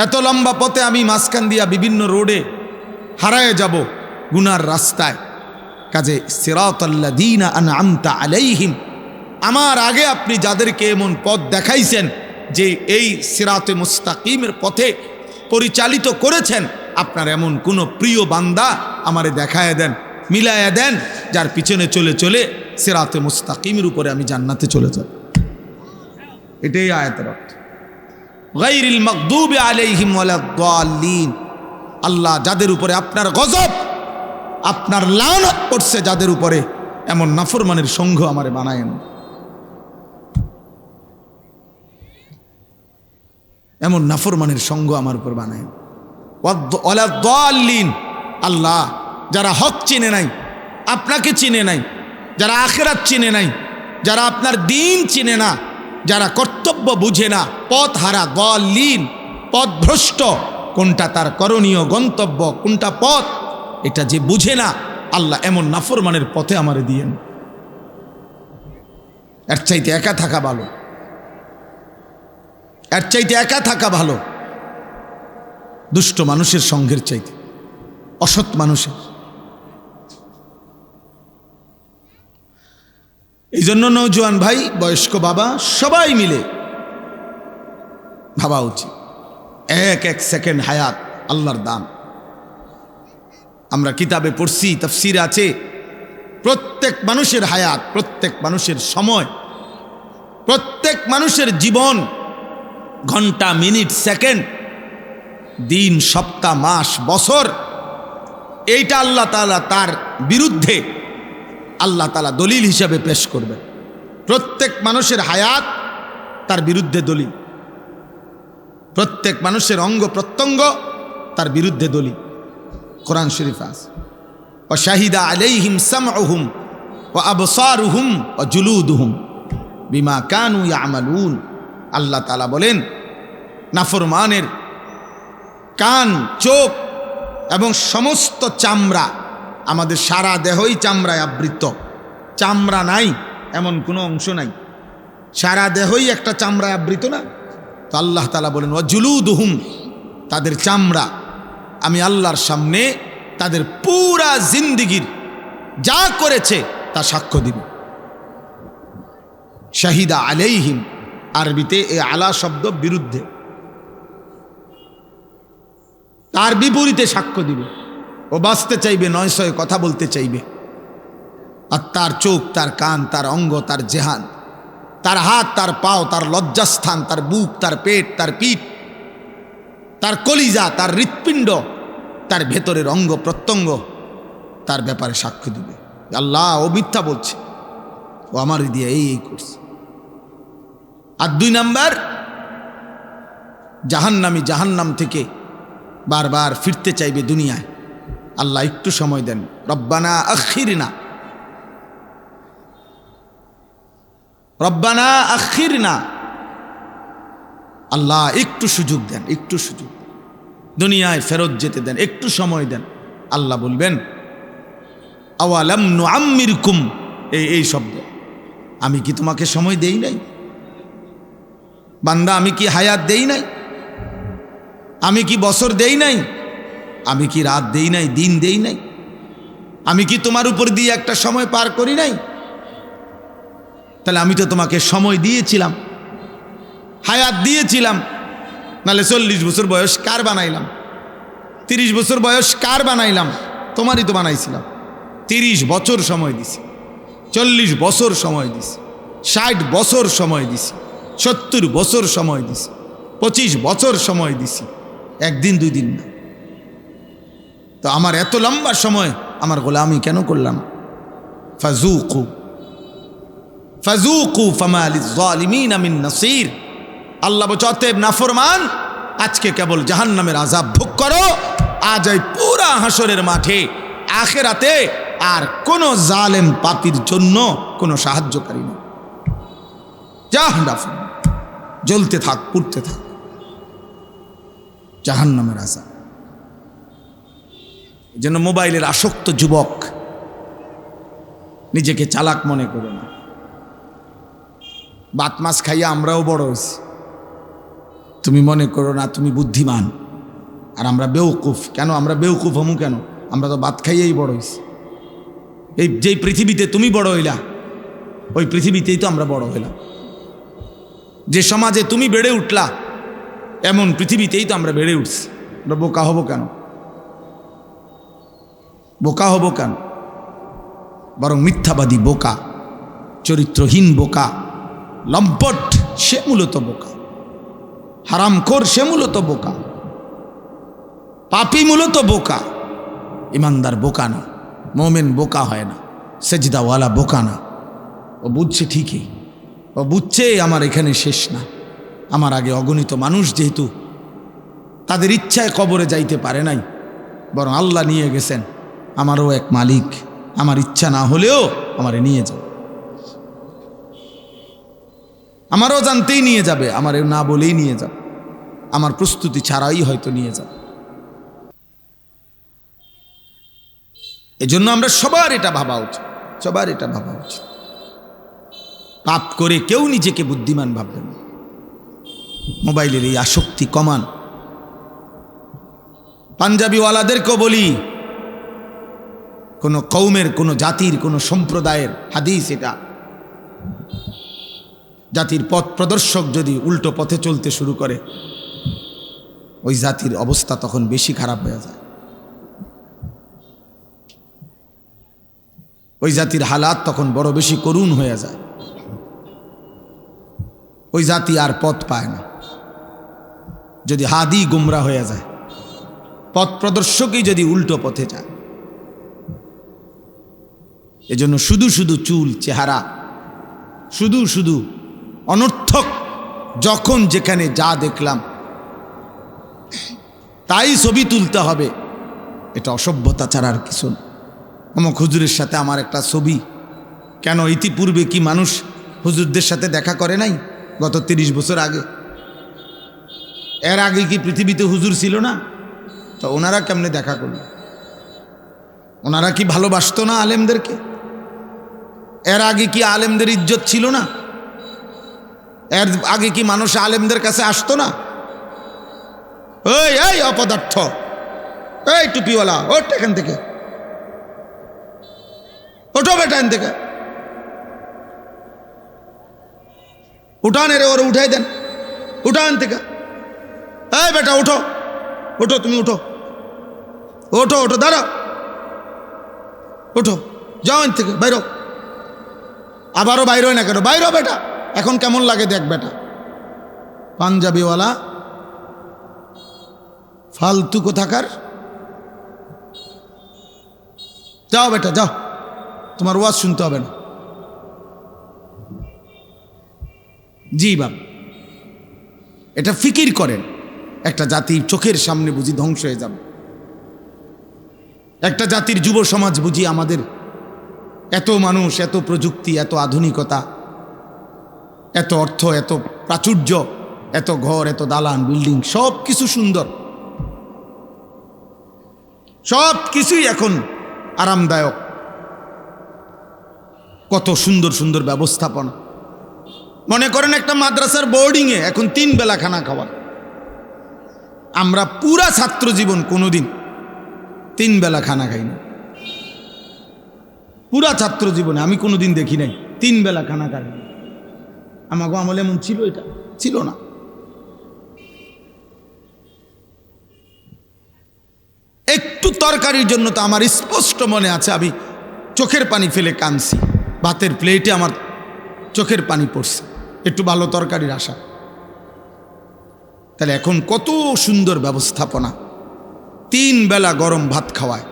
এত লম্বা পথে আমি মাঝখান দিয়া বিভিন্ন রোডে হারায়ে যাব গুনার রাস্তায়। কাজে সিরাতাল্লাযীনা আনআমতা আলাইহিম, আমার আগে আপনি যাদেরকে এমন পথ দেখাইছেন যে এই সিরাতে মুস্তাকিমের পথে পরিচালিত করেছেন, আপনার এমন কোন প্রিয় বান্দা আমারে দেখায় দেন, মিলায়া দেন, যার পিছনে চলে চলে সিরাতে মুস্তাকিমের উপরে আমি জান্নাতে চলে যাব। এটাই আয়াতের অর্থ। গায়রিল মাগদুবি আলাইহিম ওয়ালাদ-দাল্লিন। আল্লাহ যাদের উপরে আপনার গজব, আপনার লানত পড়ছে যাদের উপরে, এমন নাফরমানের সঙ্গ আমারে বানায়েন, এমন নাফরমানের সঙ্গ আমার উপর বানায়েন। ওয়ালাদ-দাল্লিন। আল্লাহ যারা হক চিনে নাই, আপনাকে চিনে নাই, যারা আখিরাত চিনে নাই, যারা আপনার দ্বীন চিনে না, যারা কর্তব্য বুঝে না, পথ হারা, দাল্লিন, পথভ্রষ্ট, কোনটা তার করণীয় গন্তব্য, কোনটা পথ এটা যে বুঝে না, আল্লাহ এমন নাফরমানের পথে আমারে দিয়েন। এর চাইতে একা থাকা ভালো, এর চাইতে একা থাকা ভালো দুষ্ট মানুষের সঙ্গের চাইতে, অসৎ মানুষের। এই জন্য নওজোয়ান ভাই, বয়স্ক বাবা, সবাই মিলে ভাবা উচিত, এক এক সেকেন্ড হায়াত আল্লাহর দান। আমরা কিতাবে পড়ছি, তাফসীরে আছে, প্রত্যেক মানুষের হায়াত, প্রত্যেক মানুষের সময়, প্রত্যেক মানুষের জীবন, ঘন্টা, মিনিট, সেকেন্ড, দিন, সপ্তাহ, মাস, বছর, এইটা আল্লাহ তাআলা তার বিরুদ্ধে আল্লাহ তাআলা দলিল হিসাবে পেশ করবেন। প্রত্যেক মানুষের হায়াত তার বিরুদ্ধে দলিল, প্রত্যেক মানুষের অঙ্গ প্রত্যঙ্গ তার বিরুদ্ধে দলিল। কোরআন শরীফ আছে, ওয়া শাহিদা আলাইহিম সামউহুম ওয়া আবসারুহুম ওয়া জুলুদুহুম বিমা কানু ইয়ামালুন। আল্লাহ তাআলা বলেন, নাফরমানের কান, চোখ এবং সমস্ত চামড়া, আমাদের সারা দেহই চামড়ায় আবৃত, চামড়া নাই এমন কোনো অংশ নাই, সারা দেহই একটা চামড়ায় আবৃত না। তো আল্লাহ তাআলা বলেন, ওয়া জুলুদুহুম, তাদের চামড়া আমি আল্লাহর সামনে তাদের পুরা জিন্দিগির যা করেছে তা সাক্ষ্য দিবে। শাহিদা আলাইহিম, আরবিতে এই আলা শব্দ বিরুদ্ধে, তার বিপরীতে সাক্ষ্য দিবে। ও বাঁচতে চাইবে, নয় সয় কথা বলতে চাইবে, আর তার চোখ, তার কান, তার অঙ্গ, তার জেহান, তার হাত, তার পাও, তার লজ্জাস্থান, তার বুক, তার পেট, তার পিঠ, তার কলিজা, তার হৃৎপিণ্ড, তার ভেতরের অঙ্গ প্রত্যঙ্গ তার ব্যাপারে সাক্ষ্য দিবে, আল্লাহ ও মিথ্যা বলছে, ও আমার দিয়ে এই করছে। আর 2 নাম্বার, জাহান্নামী জাহান্নাম থেকে বারবার ফিরতে চাইবে দুনিয়ায়। আল্লাহ একটু সময় দেন, রব্বানা আখিরনা, রব্বানা আখিরনা, আল্লাহ একটু সুযোগ দেন, একটু সুযোগ দেন, দুনিয়ায় ফেরত যেতে দেন, একটু সময় দেন। আল্লাহ বলবেন, আওয়ালাম নুআম্মিরকুম, এই শব্দ, আমি কি তোমাকে সময় দেই নাই বান্দা? আমি কি হায়াত দেই নাই? আমি কি বছর দেই নাই? আমি কি রাত দেই নাই, দিন দেই নাই? আমি কি তোমার উপর দিয়ে একটা সময় পার করি নাই? তাহলে আমি তো তোমাকে সময় দিয়েছিলাম, হায়াত দিয়েছিলাম। নাহলে 40 বছর বয়স কার বানাইলাম? 30 বছর বয়স কার বানাইলাম? তোমারই তো বানাইছিলাম। 30 বছর সময় দিছি, 40 বছর সময় দিছি, 60 বছর সময় দিছি, 70 বছর সময় দিছি, 25 বছর সময় দিছি, একদিন 2 দিন না। তো আমার এত লম্বা সময় আমার গোলামি কেন করলাম? ফাজুকু ফাজুকু ফামা লিয-যালিমিনা মিন নাসির। আল্লাহ বলছে, অতএব নাফরমান, আজকে কেবল জাহান্নামের আযাব ভোগ করো। আজ এই পুরা হাসরের মাঠে আখিরাতে আর কোন জালেম পাপীর জন্য কোনো সাহায্যকারী নেই। জাহান্নাম জ্বলতে থাক, পুড়তে থাক, জাহান্নামের আযাব। যেন মোবাইলের আসক্ত যুবক নিজেকে চালাক মনে করো না। ভাত মাছ খাইয়া আমরাও বড় হয়েছি। তুমি মনে করো না তুমি বুদ্ধিমান আর আমরা বেউকুফ। কেন আমরা বেউকুফ হমু? কেন? আমরা তো ভাত খাইয়েই বড় হয়েছি। এই যেই পৃথিবীতে তুমি বড় হইলা, ওই পৃথিবীতেই তো আমরা বড় হইলাম। যে সমাজে তুমি বেড়ে উঠলা, এমন পৃথিবীতেই তো আমরা বেড়ে উঠছি। আমরা বোকা হব কেন? বোকা হব কেন? বরং মিথ্যাবাদী বোকা, চরিত্রহীন বোকা, লম্পট সে মূলত বোকা, হারামখোর সে মূলত বোকা, পাপী মূলত বোকা। ইমানদার বোকা না, মোমেন বোকা হয় না, সেজদাওয়ালা বোকা না। ও বুঝছে ঠিকই, ও বুঝছে আমার এখানে শেষ না। আমার আগে অগণিত মানুষ যেহেতু তাদের ইচ্ছায় কবরে যাইতে পারে নাই, বরং আল্লাহ নিয়ে গেছেন। আমারও এক মালিক, আমার ইচ্ছা না হলেও আমারে নিয়ে যাবে, আমারও জানতেই নিয়ে যাবে, আমারে না বলেই নিয়ে যাবে, আমার প্রস্তুতি ছাড়াই হয়তো নিয়ে যাবে। এজন্য আমরা সবার এটা ভাবা উচিত, সবার এটা ভাবা উচিত। পাপ করে কেউ নিজেকে বুদ্ধিমান ভাববেন না। মোবাইলের এই আসক্তি কমান। পাঞ্জাবিওয়ালাদেরকেও বলি, কোনো কৌমের, কোনো জাতির, কোনো সম্প্রদায়ের হাদিস এটা, জাতির পথ প্রদর্শক যদি উল্টো পথে চলতে শুরু করে, ওই জাতির অবস্থা তখন বেশি খারাপ হয়ে যায়। ওই জাতির হালাত তখন বড় বেশি করুণ হয়ে যায়। ওই জাতি আর পথ পায় না যদি হাদি গুমরা হয়ে যায়, পথ প্রদর্শকই যদি উল্টো পথে যায়। এজন্য শুধু শুধু চুল, চেহারা, শুধু শুধু অনর্থক, যখন যেখানে যা দেখলাম তাই ছবি তুলতে হবে, এটা অসভ্যতা ছাড়া আর কিছু না। অমুক হুজুরের সাথে আমার একটা ছবি। কেন? ইতিপূর্বে কি মানুষ হুজুরদের সাথে দেখা করে নাই? গত 30 বছর আগে, এর আগে কি পৃথিবীতে হুজুর ছিল না? তো ওনারা কেমনে দেখা করল? ওনারা কি ভালোবাসতো না আলেমদেরকে? এর আগে কি আলেমদের ইজ্জত ছিল না? এর আগে কি মানুষ আলেমদের কাছে আসতো না? এই অপদার্থ, এই টুপিওয়ালা, ওঠ এখান থেকে, ওঠো বেটা এখান থেকে, উঠান এরে, ওরে উঠাই দেন, উঠান থেকে। এই বেটা উঠো, ওঠো, তুমি উঠো, ওঠো, ওঠো, দাঁড়াও, ওঠো, যাও এখান থেকে, বাইরো। আবারও বাইর হয় না কেন? বাইরো বেটা, এখন কেমন লাগে দেখ বেটা। পাঞ্জাবিওয়ালা ফালতু কোথাকার, যাও বেটা যাও, তোমার ওয়াজ শুনতে হবে না। জি বাবা, এটা ফিকির করেন। একটা জাতির চোখের সামনে বুঝি ধ্বংস হয়ে যাবে, একটা জাতির যুব সমাজ বুঝি আমাদের এত মানুষ, এত প্রযুক্তি, এত আধুনিকতা, এত অর্থ, এত প্রাচুর্য, এত ঘর, এত দালান, বিল্ডিং, সব কিছু সুন্দর, সব কিছুই এখন আরামদায়ক, কত সুন্দর সুন্দর ব্যবস্থাপনা। মনে করেন একটা মাদ্রাসার বোর্ডিংয়ে এখন 3 বেলা খানা খাওয়া। আমরা পুরা ছাত্র জীবন কোনোদিন 3 বেলা খানা খাইনি। পুরা ছাত্র জীবনে আমি কোনোদিন দেখি নাই 3 বেলা খানা খাই। আমাকে আমলে এমন ছিল? এটা ছিল না। একটু তরকারির জন্য তো আমার স্পষ্ট মনে আছে, আমি চোখের পানি ফেলে কাঁদছি। ভাতের প্লেটে আমার চোখের পানি পড়ছে, একটু ভালো তরকারির আশা। তাহলে এখন কত সুন্দর ব্যবস্থাপনা, 3 বেলা গরম ভাত খাওয়ায়,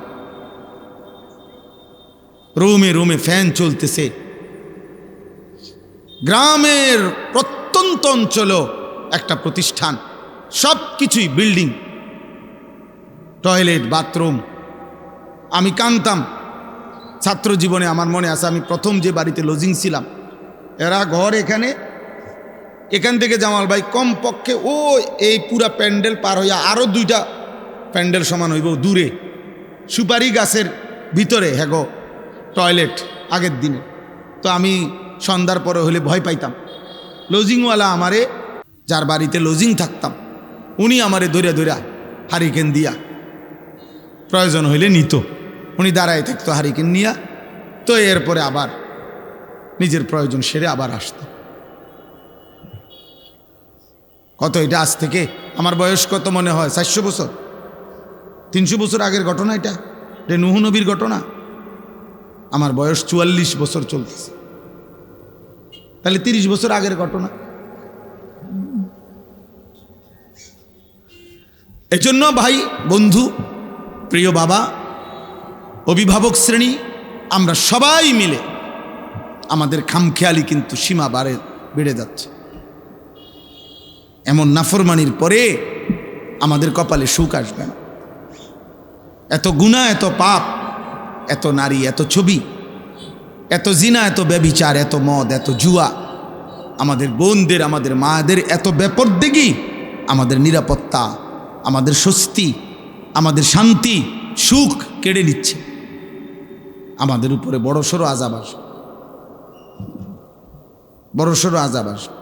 রুমে রুমে ফ্যান চলতেছে। গ্রামের প্রত্যন্ত অঞ্চলেও একটা প্রতিষ্ঠান, সব কিছুই বিল্ডিং, টয়লেট, বাথরুম। আমি কাঁদতাম ছাত্র জীবনে। আমার মনে আছে আমি প্রথম যে বাড়িতে লজিং ছিলাম, এরা ঘর এখান থেকে জামাল ভাই কমপক্ষে ও এই পুরা প্যান্ডেল পার হইয়া আরও 2টা প্যান্ডেল সমান হইব দূরে, সুপারি গাছের ভিতরে হ্যাগো টয়লেট আগের দিনে। তো আমি সন্ধ্যার পরে হলে ভয় পাইতাম। লজিংওয়ালা আমারে, যার বাড়িতে লজিং থাকতাম, উনি আমারে ধরে ধরে হারিকেন দিয়া প্রয়োজন হইলে নিত। উনি দাঁড়ায় থাকতো হারিকেন নিয়া, তো এরপরে আবার নিজের প্রয়োজন সেরে আবার আসত। কত এটা আজ থেকে আমার বয়স কত মনে হয় 400 বছর 300 বছর আগের ঘটনা। এটা নূহ নবীর ঘটনা। আমার বয়স 44 বছর চলতেছে, তাহলে 30 বছর আগের ঘটনা। এজন্য ভাই, বন্ধু, প্রিয় বাবা, অভিভাবক শ্রেণী, আমরা সবাই মিলে আমাদের খামখেয়ালি কিন্তু সীমা বেড়ে যাচ্ছে। এমন নাফরমানির পরে আমাদের কপালে সুখ আসবে না। এত গুনাহ, এত পাপ, এত নারী, এত ছবি, এত জিনা, এত ব্যভিচার, এত মদ, এত জুয়া, আমাদের বোনদের, আমাদের মায়েদের এত বেপরদেগি, আমাদের নিরাপত্তা, আমাদের স্বস্তি, আমাদের শান্তি, সুখ কেড়ে নিচ্ছে। আমাদের উপরে বড়সড় আযাব আসবে, বড়সড় আযাব আসবে,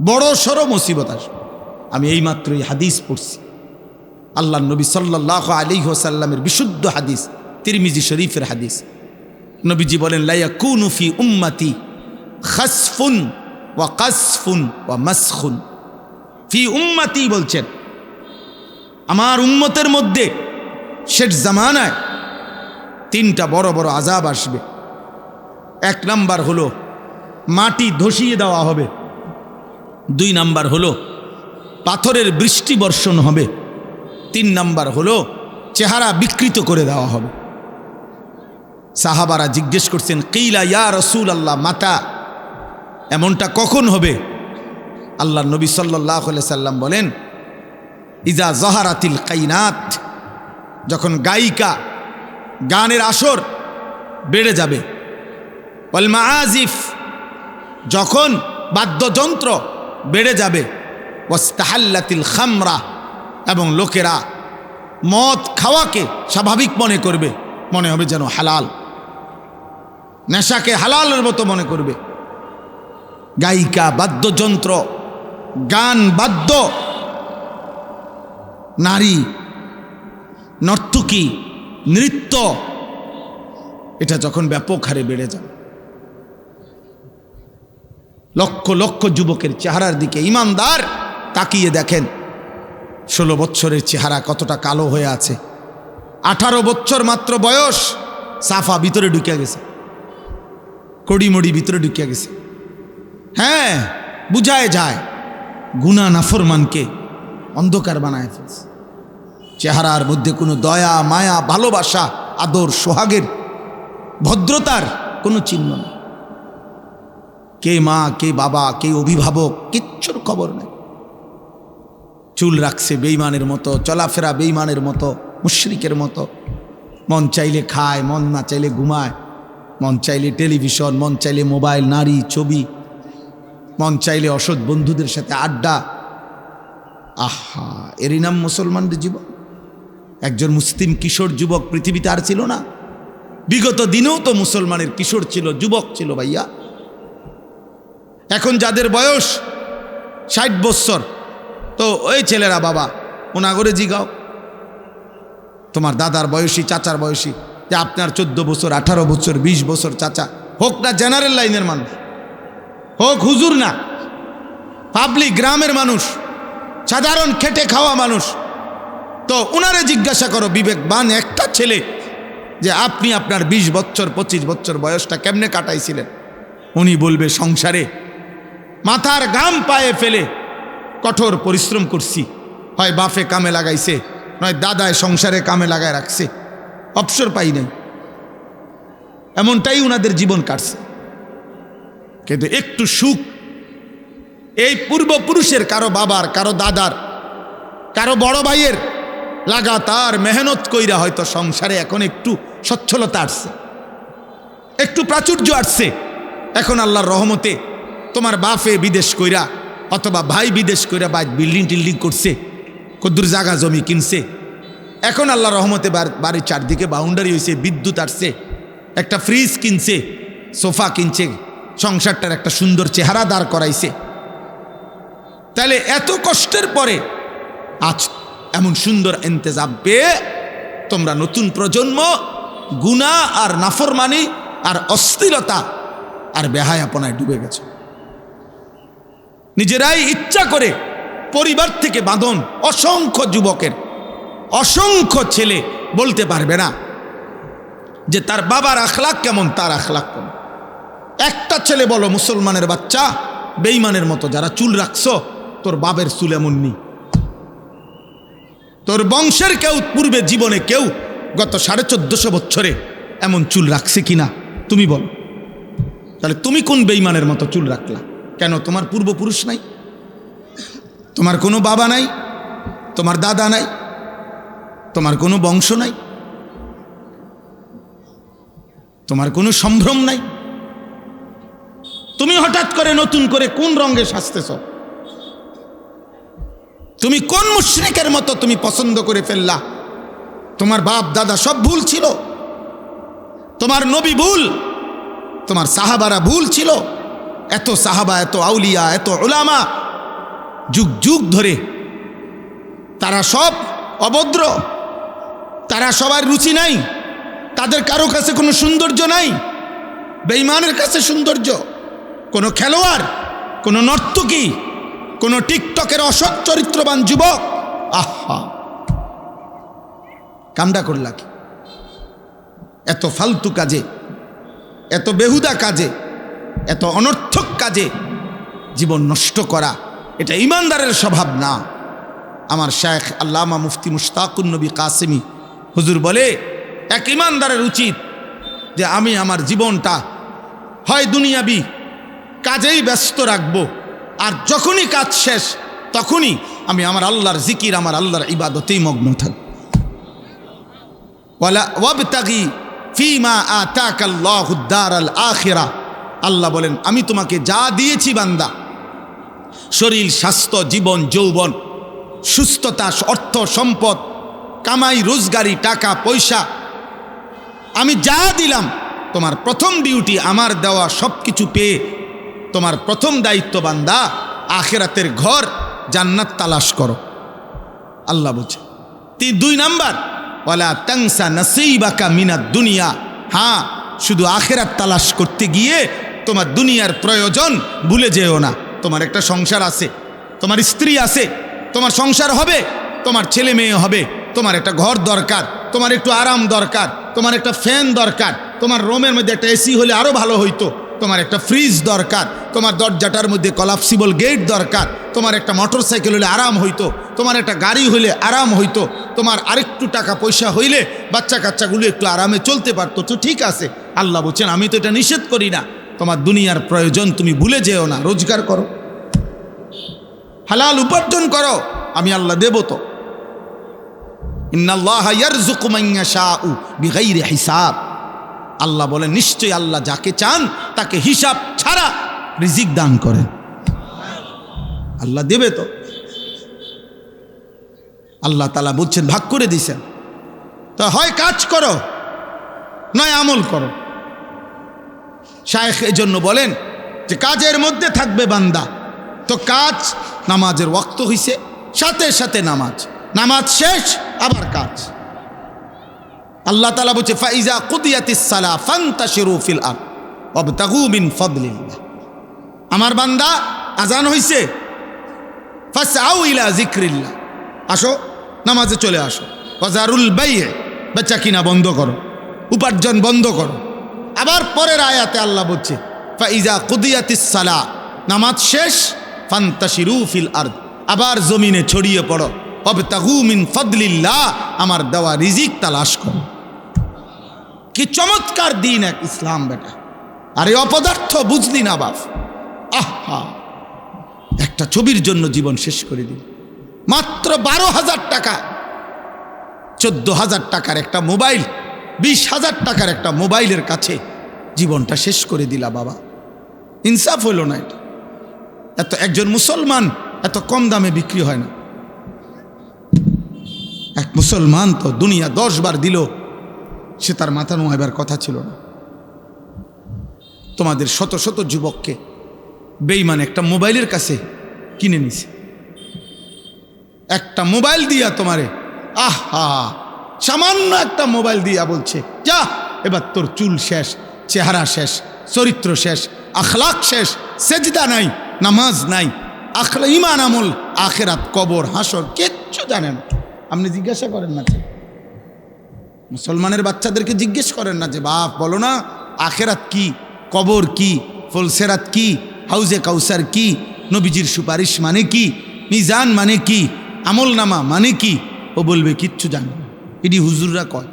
বড়সড় মুসিবত আসবে। আমি এইমাত্রই হাদিস পড়ছি, আল্লাহর নবী সাল্লাল্লাহু আলাইহি ওয়াসাল্লামের বিশুদ্ধ হাদিস, তিরমিজি শরীফের হাদিস। নবীজি বলেন, লা ইয়াকুনু ফি উম্মতি খাসফুন ওয়া কাসফুন ওয়া মাসখুন। ফি উম্মতি বলছেন, আমার উম্মতের মধ্যে শেষ জামানায় 3টা বড় বড় আযাব আসবে। 1 নাম্বার হলো মাটি ধসিয়ে দেওয়া হবে, 2 নাম্বার হলো পাথরের বৃষ্টি বর্ষণ হবে, 3 নাম্বার হলো চেহারা বিকৃত করে দেওয়া হবে। সাহাবারা জিজ্ঞেস করছেন, কিলা ইয়া রাসূলুল্লাহ মাতা, এমনটা কখন হবে? আল্লাহর নবী সাল্লাল্লাহু আলাইহি সাল্লাম বলেন, ইজা যাহারাতিল কাইনাত, যখন গায়িকা, গানের আসর বেড়ে যাবে। ওয়াল মাআজিফ, যখন বাদ্যযন্ত্র বেড়ে যাবে। ওয়াস্তাহাল্লাতিল খামরা, এবং লোকেরা মদ খাওয়াকে স্বাভাবিক মনে করবে, মনে হবে যেন হালাল, নেশাকে হালালের মতো মনে করবে। গায়িকা, বাদ্যযন্ত্র, গান, বাদ্য, নারী, নর্তকী, নৃত্য, এটা যখন ব্যাপক হারে বেড়ে যাবে, লক্ষ লক্ষ যুবকের চেহারার দিকে ইমানদার তাকিয়ে দেখেন, 16 বছরের চেহারা কতটা কালো হয়ে আছে। 18 বছর মাত্র বয়স, সাফা ভিতরে ঢুকে গেছে, কড়িমড়ি ভিতরে ঢুকে গেছে। হ্যাঁ, বুঝায় যায় গুনাহ নাফরমানকে অন্ধকার বানায় ফেলছে। চেহারার মধ্যে কোনো দয়া, মায়া, ভালোবাসা, আদর, সোহাগের, ভদ্রতার কোনো চিহ্ন নেই। কে মা, কে বাবা, কে অভিভাবক, কিচ্ছুর খবর নেই। চুল রাখছে বেঈমানের মতো, চলাফেরা বেঈমানের মতো, মুশরিকের মতো। মন চাইলে খায়, মন না চাইলে ঘুমায়, মন চাইলে টেলিভিশন, মন চাইলে মোবাইল, নারী, ছবি, মন চাইলে অসৎ বন্ধুদের সাথে আড্ডা। আহা, এরই নাম মুসলমানদের জীবন। একজন মুসলিম কিশোর যুবক পৃথিবীতে আর ছিল না। বিগত দিনেও তো মুসলমানের কিশোর ছিল, যুবক ছিল ভাইয়া। এখন যাদের বয়স 60 বছর, তো ওই ছেলেরা বাবা ওনাগরে জিগাও, তোমার দাদার বয়সী, চাচার বয়সী যে আপনার 14 বছর 18 বছর 20 বছর চাচা, হোক না জেনারেল লাইনের মানুষ, হোক হুজুর না, পাবলিক গ্রামের মানুষ, সাধারণ খেটে খাওয়া মানুষ, তো উনারে জিজ্ঞাসা করো বিবেকবান একটা ছেলে যে আপনি আপনার 20 বছর 25 বছর বয়সটা কেমনে কাটাইছিলেন? উনি বলবে সংসারে মাথার ঘাম পায়ে ফেলে কঠোর পরিশ্রম করছি, হয় বাপে কামে লাগাইছে, নয় দাদায় সংসারে কামে লাগায় রাখছে, অবসর পাই নাই। এমনটাই উনাদের জীবন কাটছে। কিন্তু একটু সুখ এই পূর্বপুরুষের, কারো বাবার, কারো দাদার, কারো বড় ভাইয়ের লাগাতার মেহনত কইরা হয়তো সংসারে এখন একটু সচ্ছলতা আসছে, একটু প্রাচুর্য আসছে। এখন আল্লাহর রহমতে তোমার বাপে বিদেশ কইরা অথবা ভাই বিদেশ কইরা বা বিল্ডিং টিল্ডিং করছে, কদ্দুর জায়গা জমি কিনছে, এখন আল্লাহর রহমতে বাড়ির চারদিকে বাউন্ডারি হয়েছে, বিদ্যুৎ আসছে, একটা ফ্রিজ কিনছে, সোফা কিনছে, সংসারটার একটা সুন্দর চেহারা দাঁড় করাইছে। তাহলে এত কষ্টের পরে আজ এমন সুন্দর ইন্তেজাম পেয়ে তোমরা নতুন প্রজন্ম গুনাহ আর নাফরমানি আর অস্থিরতা আর বেহায়াপনায় ডুবে গেছে। নিজেরাই ইচ্ছা করে পরিবার থেকে বাঁধন। অসংখ্য যুবকের, অসংখ্য ছেলে বলতে পারবে না যে তার বাবার আখলাক কেমন, তার আখলাক কেমন। একটা ছেলে বলো মুসলমানের বাচ্চা, বেঈমানের মতো যারা চুল রাখছো, তোর বাবের চুল এমন নেই, তোর বংশের কেউ পূর্বে জীবনে কেউ গত 1450 বছরে এমন চুল রাখছে কিনা তুমি বলো। তাহলে তুমি কোন বেঈমানের মতো চুল রাখলা? কেন? তোমার পূর্বপুরুষ নাই, তোমার কোনো বাবা নাই, তোমার দাদা নাই, তোমার কোনো বংশ নাই, তোমার কোনো সম্ভ্রম নাই। তুমি হঠাৎ করে নতুন করে কোন রঙে সাজতেছ? তুমি কোন মুশরিকের মতো তুমি পছন্দ করে ফেললা? তোমার বাপ দাদা সব ভুল ছিল, তোমার নবী ভুল, তোমার সাহাবারা ভুল ছিল। এত সাহাবা, এত আউলিয়া, এত উলামা, যুগ যুগ ধরে তারা সব অভদ্র, তারা সবার রুচি নাই, তাদের কারো কাছে কোনো সৌন্দর্য নাই। বেঈমানের কাছে সৌন্দর্য, কোনো খেলোয়াড়, কোনো নর্তকী, কোনো টিকটকের অসৎ চরিত্রবান যুবক, আহা কামডা করলা কি? এত ফালতু কাজে, এত বেহুদা কাজে, এত অনর্থক কাজে জীবন নষ্ট করা, এটা ইমানদারের স্বভাব না। আমার শায়েখ আল্লামা মুফতি মুশতাকুন নবী কাসেমি হুজুর বলে, এক ইমানদারের উচিত যে আমি আমার জীবনটা হয় দুনিয়াবি কাজেই ব্যস্ত রাখবো, আর যখনই কাজ শেষ তখনই আমি আমার আল্লাহর জিকির, আমার আল্লাহর ইবাদতেই মগ্ন থাকব। ওয়ালা ওয়াবতাগি ফিমা আতাকাল্লাহুদ দারাল আখিরা, আল্লাহ বলেন আমি তোমাকে যা দিয়েছি বান্দা, শরীর, স্বাস্থ্য, জীবন, যৌবন, সুস্থতা, অর্থ সম্পদ, কামাই রোজগারি, টাকা পয়সা, আমি যা দিলাম, তোমার প্রথম ডিউটি আমার দেওয়া সব কিছু পেয়ে তোমার প্রথম দায়িত্ব বান্দা আখিরাতের ঘর জান্নাত তালাশ করো। আল্লাহ বলছে 2 নাম্বার, ওয়ালা তানসা নাসিবাকা মিনাদ দুনিয়া। হ্যাঁ, শুধু আখিরাত তালাশ করতে গিয়ে তোমার দুনিয়ার প্রয়োজন ভুলে যেও না। তোমার একটা সংসার আছে, তোমার স্ত্রী আছে, তোমার সংসার হবে, তোমার ছেলে মেয়ে হবে, তোমার একটা ঘর দরকার, তোমার একটু আরাম দরকার, তোমার একটা ফ্যান দরকার, তোমার রুমের মধ্যে একটা এসি হলে আরও ভালো হইতো, তোমার একটা ফ্রিজ দরকার, তোমার দরজাটার মধ্যে কলাপসিবল গেট দরকার, তোমার একটা মোটরসাইকেল হলে আরাম হইতো, তোমার একটা গাড়ি হইলে আরাম হইতো, তোমার আরেকটু টাকা পয়সা হইলে বাচ্চা কাচ্চাগুলো একটু আরামে চলতে পারতো। তো ঠিক আছে, আল্লাহ বলছেন আমি তো এটা নিষেধ করি না, তোমার দুনিয়ার প্রয়োজন তুমি ভুলে যেও না, রোজগার করো, হালাল উপার্জন করো, আমি আল্লাহ দেব। তো ইন্নাল্লাহা ইয়ারযুকু মান ইয়াশাউ বিগাইরি হিসাব, আল্লাহ বলেন নিশ্চয়ই আল্লাহ যাকে চান তাকে হিসাব ছাড়া রিজিক দান করেন। আল্লাহ দেবে তো, আল্লাহ তাআলা বলছেন ভাগ করে দিয়েছেন, তো হয় কাজ করো নয় আমল করো। শায়েখ এজন্য বলেন যে কাজের মধ্যে থাকবে বান্দা। তো কাজ, নামাজের ওয়াক্ত হইছে, সাথে সাথে নামাজ, নামাজ শেষ আবার কাজ, আল্লাহ তাআলা বলছে ফাইজা কুদিয়াতিস সালাহ ফান্তাশিরু ফিল আরদ ওয়াবতাগু মিন ফাদলিল্লাহ। আমার বান্দা আজান হইছে, ফাসআউ ইলা যিকরিল্লাহ, আসো নামাজে চলে আসো। ওয়াজারুল বাই'আ, বেচা কিনা বন্ধ করো, উপার্জন বন্ধ করো। আবার পরের আয়াতে আল্লাহ বলছে ফাইজা কুদিয়াতিস সালাহ, নামাজ শেষ, ফান্তাশিরু ফিল আরদ, আবার জমিনে ছড়িয়ে পড়ো, ওয়াবতাগু মিন ফাদলিল্লাহ, আমার দেওয়া রিজিক তালাশ করো। কি চমৎকার দিন এক ইসলাম বেটা। আরে অপদার্থ বুঝলি না বাপ, আহা, একটা ছবির জন্য জীবন শেষ করে দিল। মাত্র 12,000 টাকা, 14,000 টাকার একটা মোবাইল, 20,000 টাকার একটা মোবাইলের কাছে জীবনটা শেষ করে দিলা বাবা। ইনসাফ হইল না এটা। এত একজন মুসলমান এত কম দামে বিক্রি হয় না। এক মুসলমান তো দুনিয়া 10 বার দিল, সে তার মাথা নোয়াইবার কথা ছিল না। তোমাদের শত শত যুবককে বেঈমান একটা মোবাইলের কাছে কিনে নিছে, একটা মোবাইল দিয়া তোমারে, আহা, সামান্য একটা মোবাইল দিয়া বলছে যা এবার তোর চুল শেষ, চেহারা শেষ, চরিত্র শেষ, আখলাক শেষ, সেজদা নাই, নামাজ নাই, আখলা ইমান আমল, আখেরাত, কবর, হাসর কিচ্ছু জানেন। আপনি জিজ্ঞাসা করেন না, মুসলমানের বাচ্চাদেরকে জিজ্ঞেস করেন না যে বাপ বলো না আখেরাত কি, কবর কি, ফুলসেরাত কি, হাউজে কাউসার কি, নবীজির সুপারিশ মানে কি, মিজান মানে কি, আমল নামা মানে কি। ও বলবে কিচ্ছু জানে না, এটি হুজুররা কয়,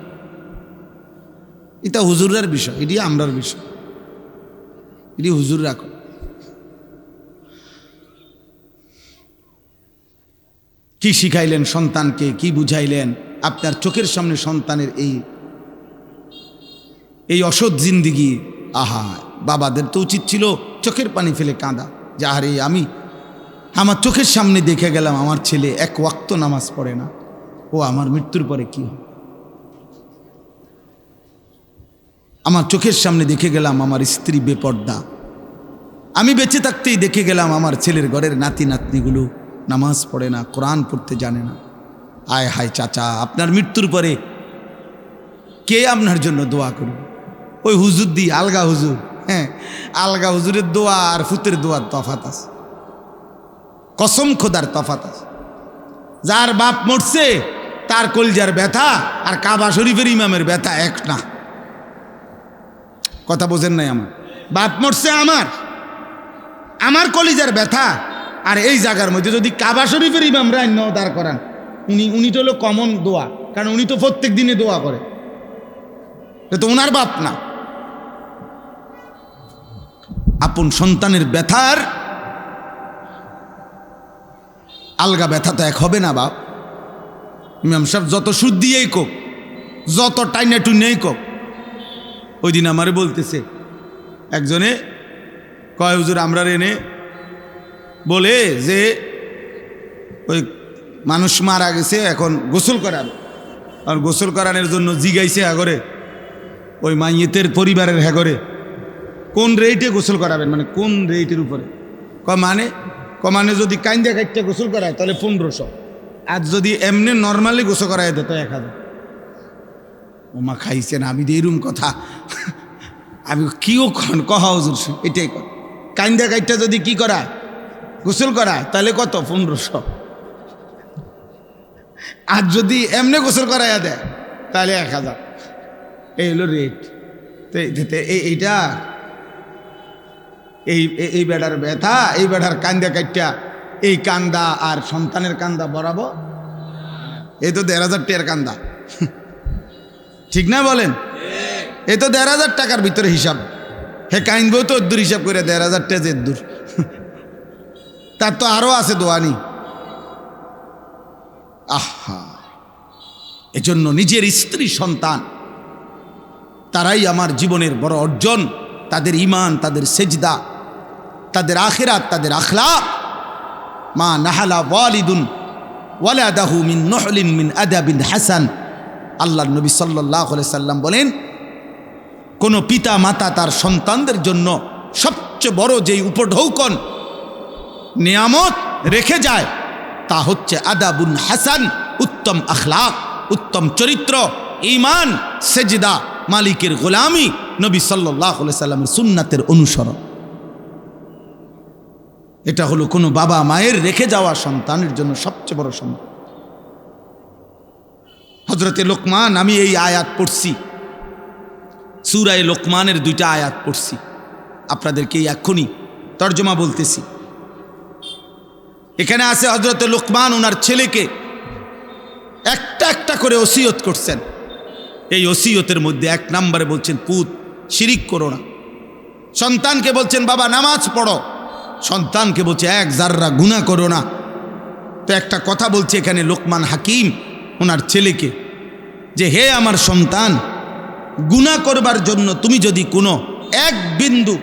এটা হুজুররার বিষয়, এটি আমরার বিষয়, এটি হুজুররা কয়। কি শিখাইলেন সন্তানকে, কি বুঝাইলেন? আপনার চোখের সামনে সন্তানের এই অসৎ জিন্দিগি, আহা, বাবাদের তো উচিত ছিল চোখের পানি ফেলে কাঁদা যে আরে আমি আমার চোখের সামনে দেখে গেলাম আমার ছেলে এক ওয়াক্ত নামাজ পড়ে না, ও আমার মৃত্যুর পরে কি হবে? আমার চোখের সামনে দেখে গেলাম আমার স্ত্রী বেপর্দা, আমি বেঁচে থাকতেই দেখে গেলাম আমার ছেলের ঘরের নাতি নাতনিগুলো নামাজ পড়ে না, কোরআন পড়তে জানে না। আয় হায় চাচা, আপনার মৃত্যুর পরে কে আপনার জন্য দোয়া করবে? ওই হুজুর দি, আলগা হুজুর। হ্যাঁ, আলগা হুজুরের দোয়া আর ফুতের দোয়ার তফাত আছে, কসম খোদার তফাত আছে। যার বাপ মরছে তার কলজার ব্যথা আর কাবা শরীফের ইমামের ব্যথা এক না। কথা বোঝেন নাই? আমার বাপ মরছে, আমার কলিজার ব্যথা, আর এই জায়গার মধ্যে যদি কাবা শরীফের ইমামরা দাঁড় করান, উনি তো হলো কমন দোয়া, কারণ উনি তো প্রত্যেক দিনে দোয়া করে, তো ওনার বাপ না। আপন সন্তানের ব্যথার আলগা ব্যথা তো এক হবে না বাপ। ইমাম সাহেব যত সুদ দিয়েই কোক, যত টাইনা টুনেই কোক। ওই দিন আমারে বলতেছে একজনে, কয় হুজুর আমরা এনে বলে যে ওই মানুষ মারা গেছে, এখন গোসল করাবে, আর গোসল করানোর জন্য জিগাইছে হাগরে ওই মাইয়েতের পরিবারের হাগরে কোন রেটে গোসল করাবেন, মানে কোন রেটের উপরে। মানে যদি কাইন্দা কাইটটা গোসল করায় তাহলে 1500, আর যদি এমনি নর্মালি গোসল করায় দেয় তো 1000। ওমা খাইছেন, আমি এরম কথা আমি কিও কহা হুজুর, এটাই কর। কাইন্দা কাইটটা যদি কি করায়, গোসল করায়, তাহলে কত? 1500। আর যদি এমনি গোসল করাইয়া দেয় তাহলে 1000। এই হলো রেট। এইটা এই বেড়ার ব্যথা, এই বেড়ার কান্দা কাইটটা, এই কান্দা আর সন্তানের কান্দা বরাবর। এই তো 1500 টাকার কান্দা, ঠিক না বলেন? এই তো 1500 টাকার ভিতরে হিসাব। হে কাইনবো তো দূর হিসাব করে 1500 টাকা যে দূর, তার তো আরো আছে দোয়ানি। আহা, এজন্য নিজের স্ত্রী সন্তান তারাই আমার জীবনের বড় অর্জন। তাদের ঈমান, তাদের সেজদা, তাদের আখিরাত, তাদের আখলাক। মা নাহালা ওয়ালিদুন ওয়ালাদাহু মিন নহলিন মিন আদাবিন হাসান। আল্লাহর নবী সাল্লাল্লাহু আলাইহি সাল্লাম বলেন, কোন পিতা মাতা তার সন্তানদের জন্য সবচেয়ে বড় যেই উপঢৌকন নিয়ামত রেখে যায় তা হচ্ছে আদাবুন হাসান, উত্তম আখলাক, উত্তম চরিত্র, ঈমান, সেজদা, মালিকের গোলামি, নবী সাল্লাল্লাহু আলাইহি সাল্লামের সুন্নাতের অনুসরণ। এটা হলো কোনো বাবা মায়ের রেখে যাওয়া সন্তানের জন্য সবচেয়ে বড় সম্মান। হযরতে লোকমান, আমি এই আয়াত পড়ছি, সূরা লোকমানের 2টা আয়াত পড়ছি, আপনাদেরকে এক্ষুনি তর্জমা বলতেছি। এখানে আছে হযরতে লোকমান ওনার ছেলেকে একটা একটা করে ওসিয়ত করছেন। এই ওসিয়তের মধ্যে 1 নম্বরে বলছেন, পুত শিরিক করো না। সন্তানকে বলছেন, বাবা নামাজ পড়ো। সন্তানকে বলছে, 1 জাররা গুনাহ করো না। তো একটা কথা বলছে এখানে লোকমান হাকিম ওনার ছেলেকে, যে হে আমার সন্তান, গুনাহ করবার জন্য তুমি যদি কোনো 1 বিন্দু,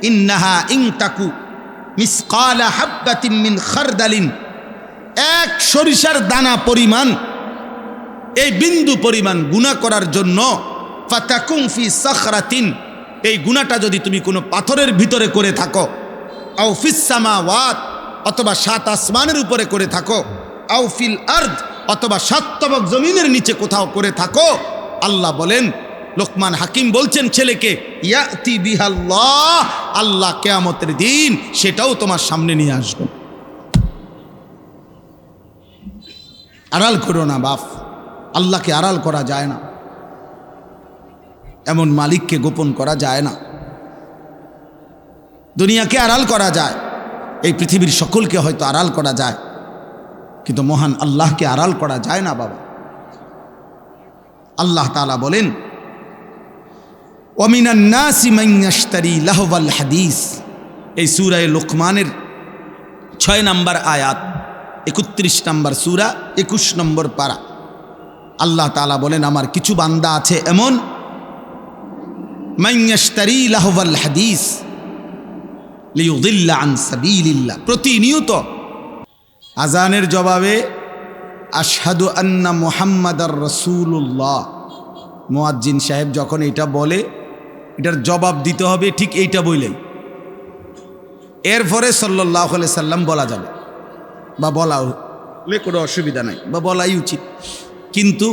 ইন্নাহা ইনতাকু মিসকালা হাববাতিন মিন খারদালিন, 1 সরিষার দানা পরিমাণ, এই বিন্দু পরিমাণ গুনাহ করার জন্য, ফাতাকুম ফি সাখরাতিন, এই গুনাহটা যদি তুমি কোনো পাথরের ভিতরে করে থাকো, আও ফিস সামাওয়াত, অথবা 7 আসমানের উপরে করে থাকো, আও ফিল আরদ, অথবা 7 তবক জমিনের নিচে কোথাও করে থাকো, আল্লাহ বলেন, লোকমান হাকিম বলছেন ছেলেকে, ইয়াতি বিহাল্লাহ, আল্লাহ কিয়ামতের দিন সেটাও তোমার সামনে নিয়ে আসবে। আড়াল করো না বাপ, আল্লাহকে আড়াল করা যায় না, এমন মালিককে গোপন করা যায় না। দুনিয়াকে আড়াল করা যায়, এই পৃথিবীর সকলকে হয়তো আড়াল করা যায়, কিন্তু মহান আল্লাহকে আড়াল করা যায় না বাবা। আল্লাহ তাআলা বলেন, ওয়ামিনান নাসি মান ইয়াশতারি লাহওয়াল হাদিস, এই সূরা লোকমানের 6 নম্বর আয়াত, 31 নম্বর সূরা, 21 নম্বর পারা। আল্লাহ তাআলা বলেন, আমার কিছু বান্দা আছে এমন, মান ইয়াশতারি লাহওয়াল হাদিস লিয়ুদিল্লা আন সাবিলিল্লাহ, প্রতিনিয়ত আজানের জবাবে আশহাদু আন্না মুহাম্মাদার রাসূলুল্লাহ, মুয়াজ্জিন সাহেব যখন এটা বলে, এটার জবাব দিতে হবে ঠিক এইটা বলেই, এরপরে সাল্লাল্লাহু আলাইহি সাল্লাম বলা যাবে, বা বলা হলে কোনো অসুবিধা নাই, বা বলাই উচিত। কিন্তু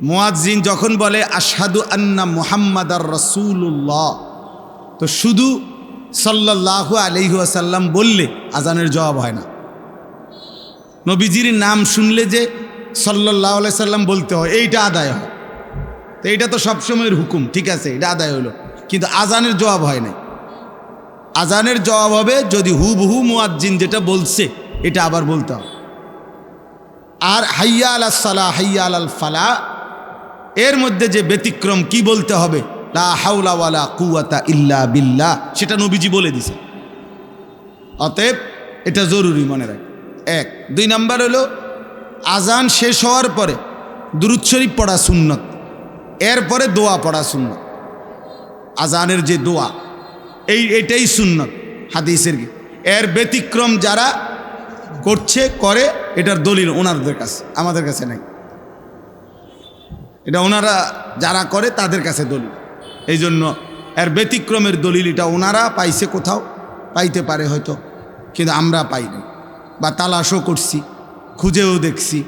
মুয়াজ্জিন যখন বলে আশহাদু আন্না মুহাম্মাদার রাসূলুল্লাহ, তো শুধু সাল্লাল্লাহু আলাইহি ওয়াসাল্লাম বললে আজানের জবাব হয় না। নবীজির নাম শুনলে যে সাল্লাল্লাহু আলাইহি সাল্লাম বলতে হয়, এইটা আদায় হয়। তো এইটা তো সবসময়ের হুকুম, ঠিক আছে, এটা আদায় হলো, কিন্তু আজানের জবাব হয় না। আজানের জবাব হবে যদি হুবহু মুয়াজ্জিন যেটা বলছে এটা আবার বলতে হবে। আর হাইয়া আলাস সালাহ, হাইয়া আলাল ফালাহ, এর মধ্যে যে ব্যতিক্রম কি বলতে হবে, লা হাওলা ওয়ালা কুওয়াতা ইল্লা বিল্লাহ, সেটা নবীজি বলে দিছে। অতএব এটা জরুরি মনে রাখ। 1 2 নাম্বার হলো আজান শেষ হওয়ার পরে দুরূদ শরীফ পড়া সুন্নত, এরপরে দোয়া পড়া সুন্নত। আজানের যে দোয়া, এটাই সুন্নত হাদিসের। এর ব্যতিক্রম যারা করছে করে, এটার দলিল ওনাদের কাছে, আমাদের কাছে নাই। এটা ওনারা যারা করে তাদের কাছে দলিল, এই জন্য এর ব্যতিক্রমের দলিল এটা ওনারা পাইছে, কোথাও পাইতে পারে হয়তো, কিন্তু আমরা পাইনি, বা তালাশও করছি, খুঁজেও দেখছি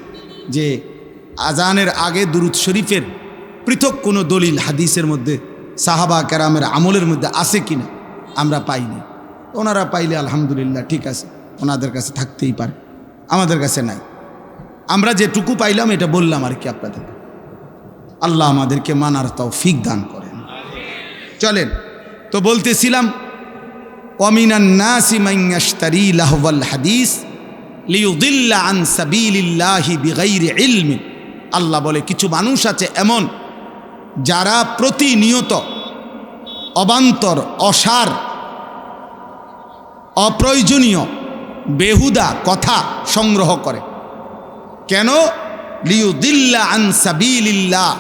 যে আজানের আগে দুরূদ শরীফের পৃথক কোনো দলিল হাদিসের মধ্যে সাহাবা কেরামের আমলের মধ্যে আছে কিনা আমরা পাইনি। ওনারা পাইলে আলহামদুলিল্লাহ, ঠিক আছে, ওনাদের কাছে থাকতেই পারে, আমাদের কাছে নাই। আমরা যেটুকু পাইলাম এটা বললাম আর কি আপনাদের। আল্লাহ আমাদেরকে মানার তৌফিক দান করেন। চলেন, তো বলতেছিলাম, ওয়ামিনান নাসি মান ইয়াশতারি লাহওয়াল হাদিস লিয়ুদিল্লা আন সাবিলিল্লাহি বিগাইরি ইলমিন, আল্লাহ বলে কিছু মানুষ আছে এমন যারা প্রতিনিয়ত অবান্তর, অসার, অপ্রয়োজনীয় বেহুদা কথা সংগ্রহ করে। কেন? লিয়ুদিল্লা আন সাবিলিল্লাহ,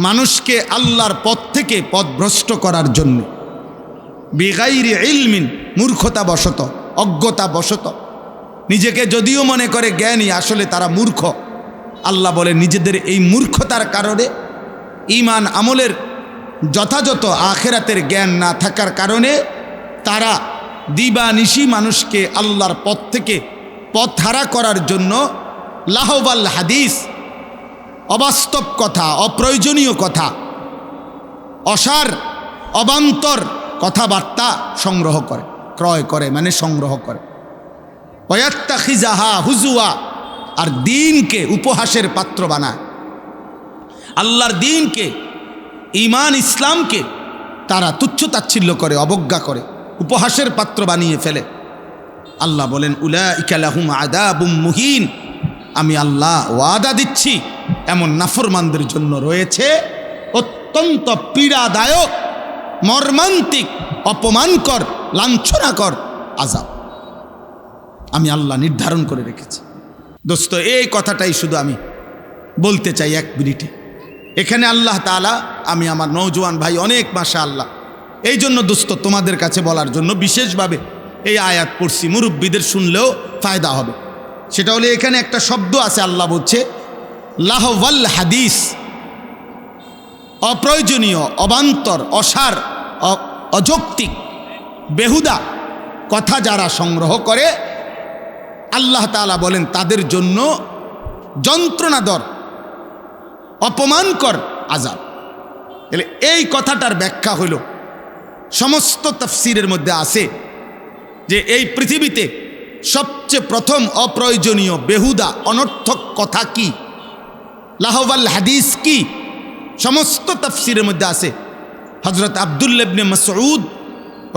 মানুষকে আল্লাহর পথ থেকে পথভ্রষ্ট করার জন্য। বিগাইরি ইলমিন, মূর্খতা বশত, অজ্ঞতা বশত, নিজেকে যদিও মনে করে জ্ঞানী, আসলে তারা মূর্খ। আল্লাহ বলে নিজেদের এই মূর্খতার কারণে, ঈমান আমলের যথাযথ আখিরাতের জ্ঞান না থাকার কারণে তারা দিবানিশি মানুষকে আল্লাহর পথ থেকে পথহারা করার জন্য লাহওয়াল হাদিস, অবাস্তব কথা, অপ্রয়োজনীয় কথা, অসার অবান্তর কথাবার্তা সংগ্রহ করে, ক্রয় করে মানে সংগ্রহ করে। ওয়াত্তাখিজাহা হুজুয়া, আর দ্বীনকে উপহাসের পাত্র বানায়। আল্লাহর দ্বীনকে, ঈমান ইসলামকে তারা তুচ্ছ তাচ্ছিল্য করে, অবজ্ঞা করে, উপহাসের পাত্র বানিয়ে ফেলে। আল্লাহ বলেন উলাইকা লাহুম আযাবুম মুহিন, আমি আল্লাহ ওয়াদা দিচ্ছি এমন নাফরমানদের জন্য রয়েছে অত্যন্ত পীড়াদায়ক, মর্মান্তিক, অপমানকর, লাঞ্ছনাকর আযাব। আমি আল্লাহ নির্ধারণ করে রেখেছি। দোস্ত, এই কথাটাই শুধু আমি বলতে চাই এক মিনিটে। এখানে আল্লাহ তাআলা, আমি আমার নওজোয়ান ভাই অনেক মাশাআল্লাহ, এই জন্য দোস্ত তোমাদের কাছে বলার জন্য বিশেষভাবে এই আয়াত পড়ছি, মুরব্বীদের শুনলেও ফায়দা হবে। সেটা হলো এখানে একটা শব্দ আছে, আল্লাহ বলছে লাহওয়াল হাদিস, অপ্রয়োজনীয়, অবান্তর, অসার, অযৌক্তিক, বেহুদা কথা যারা সংগ্রহ করে, আল্লাহ তাআলা বলেন তাদের জন্য যন্ত্রণাদর, অপমানকর আযাব। তাহলে এই কথাটার ব্যাখ্যা হইল, সমস্ত তাফসীরের মধ্যে আছে যে এই পৃথিবীতে সবচেয়ে প্রথম অপ্রয়োজনীয়, বেহুদা, অনর্থক কথা কি, লাহওয়াল হাদিস কি, সমস্ত তাফসীরের মধ্যে আছে। হযরত আব্দুল্লাহ ইবনে মাসউদ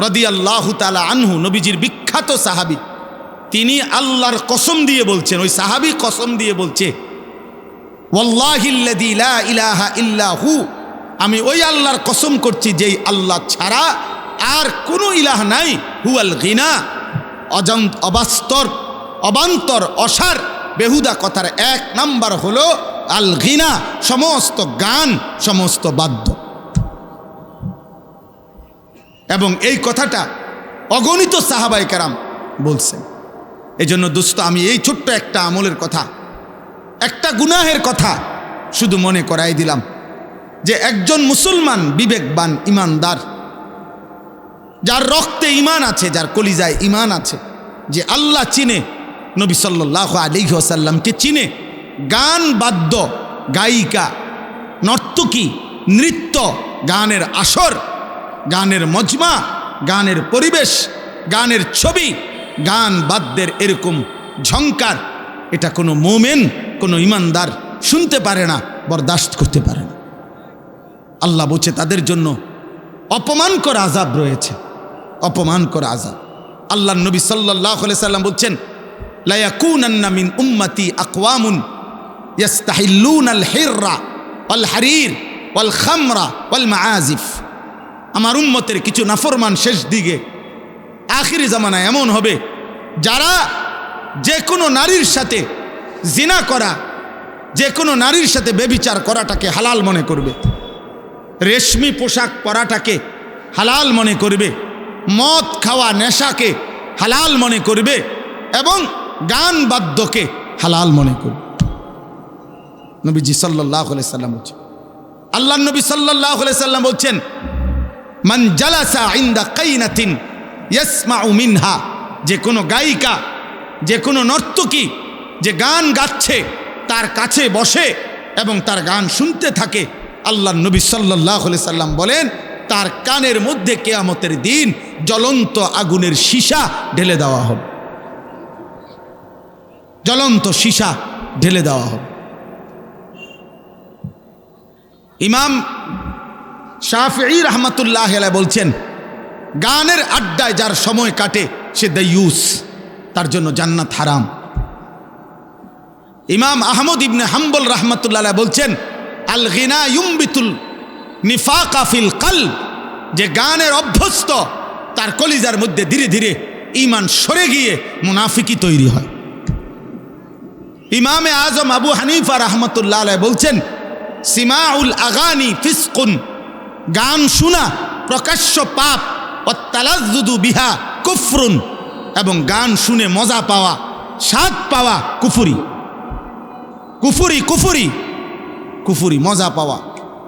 রাদিয়াল্লাহু তাআলা আনহু, নবীজির বিখ্যাত সাহাবী, তিনি আল্লাহর কসম দিয়ে বলছেন, ওই সাহাবী কসম দিয়ে বলছে, ওয়াল্লাহিল্লাযী লা ইলাহা ইল্লা হু, আমি ওই আল্লাহর কসম করছি যেই আল্লাহ ছাড়া আর কোনো ইলাহ নাই, হুয়াল গিনা, অবাস্তর, অবান্তর, অসার, বেহুদা কথার এক নাম্বার হলো আল গিনা, সমস্ত গান, সমস্ত বাদ্য। এবং এই কথাটা অগণিত সাহাবায়ে কেরাম বলছেন। এই জন্য দোস্ত, আমি এই ছোট্ট একটা আমলের কথা, একটা গুনাহের কথা শুধু মনে করাই দিলাম যে একজন মুসলমান, বিবেকবান, ইমানদার, যার রক্তে ঈমান আছে, যার কলিজায় ঈমান আছে, যে আল্লাহ চিনে, নবী সাল্লাল্লাহু আলাইহি ওয়াসাল্লামকে চিনে, গান, বাদ্য, গায়িকা, নর্তকী, নৃত্য, গানের আসর, গানের মজমা, গানের পরিবেশ, গানের ছবি, গান বাদ্যের এরকম ঝংকার, এটা কোনো মোমেন, কোনো ইমানদার শুনতে পারে না, বরদাস্ত করতে পারে না। আল্লাহ বলছে তাদের জন্য অপমানকর আযাব রয়েছে, অপমানকর আযাব। আল্লাহ নবী সাল্লাল্লাহু আলাইহি সাল্লাম বলছেন লা ইয়াকুনান্না মিন উম্মতি আকওয়ামুন ইস্তাহিল্লুনাল হিররা ওয়াল হারির ওয়াল খামরা ওয়াল মাআজিফ, আমার উম্মতের কিছু নাফরমান শেষ দিকে আখিরি জামানায় এমন হবে যারা যে কোনো নারীর সাথে জিনা করা, যে কোনো নারীর সাথে ব্যভিচার করাটাকে হালাল মনে করবে, রেশমি পোশাক পরাটাকে হালাল মনে করবে, মদ খাওয়া, নেশাকে হালাল মনে করবে, এবং গান বাদ্যকে হালাল মনে করবে। নবীজি সাল্লাল্লাহু আলাইহি সাল্লাম বলছেন, আল্লাহর নবী সাল্লাল্লাহু আলাইহি সাল্লাম বলছেন মান জালাসা ইনদা কাইনাতিন ইয়াসমাউ মিনহা, যে কোনো গায়িকা, যে কোনো নর্তকী যে গান গাচ্ছে তার কাছে বসে এবং তার গান শুনতে থাকে, আল্লাহর নবী সাল্লাল্লাহু আলাইহি সাল্লাম বলেন তার কানের মধ্যে কিয়ামতের দিন জ্বলন্ত আগুনের সীসা ঢেলে দেওয়া হবে, জ্বলন্ত সীসা ঢেলে দেওয়া হবে। ইমাম শাফিঈ রাহমাতুল্লাহ আলাইহি বলছেন গানের আড্ডায় যার সময় কাটে সে দায়ুস, তার জন্য জান্নাত হারাম। ইমাম আহমদ ইবনে হাম্বল রাহমাতুল্লাহ আলাইহি বলছেন আল গিনা ইউমবিতুল নিফাকা ফিল কলব, যে গানের অভ্যস্ত তার কলিজার মধ্যে ধীরে ধীরে ঈমান সরে গিয়ে মুনাফিকি তৈরি হয়। ইমামে আজম আবু হানিফা রাহমাতুল্লাহ আলাইহি বলছেন সিমাউল আগানি ফিসকুন, গান শোনা প্রকাশ্য পাপ, ওয়াত্তালাজ্জুদু বিহা কুফরুন, এবং গান শুনে মজা পাওয়া, স্বাদ পাওয়া কুফরি, কুফরি, কুফরি, কুফরি, মজা পাওয়া।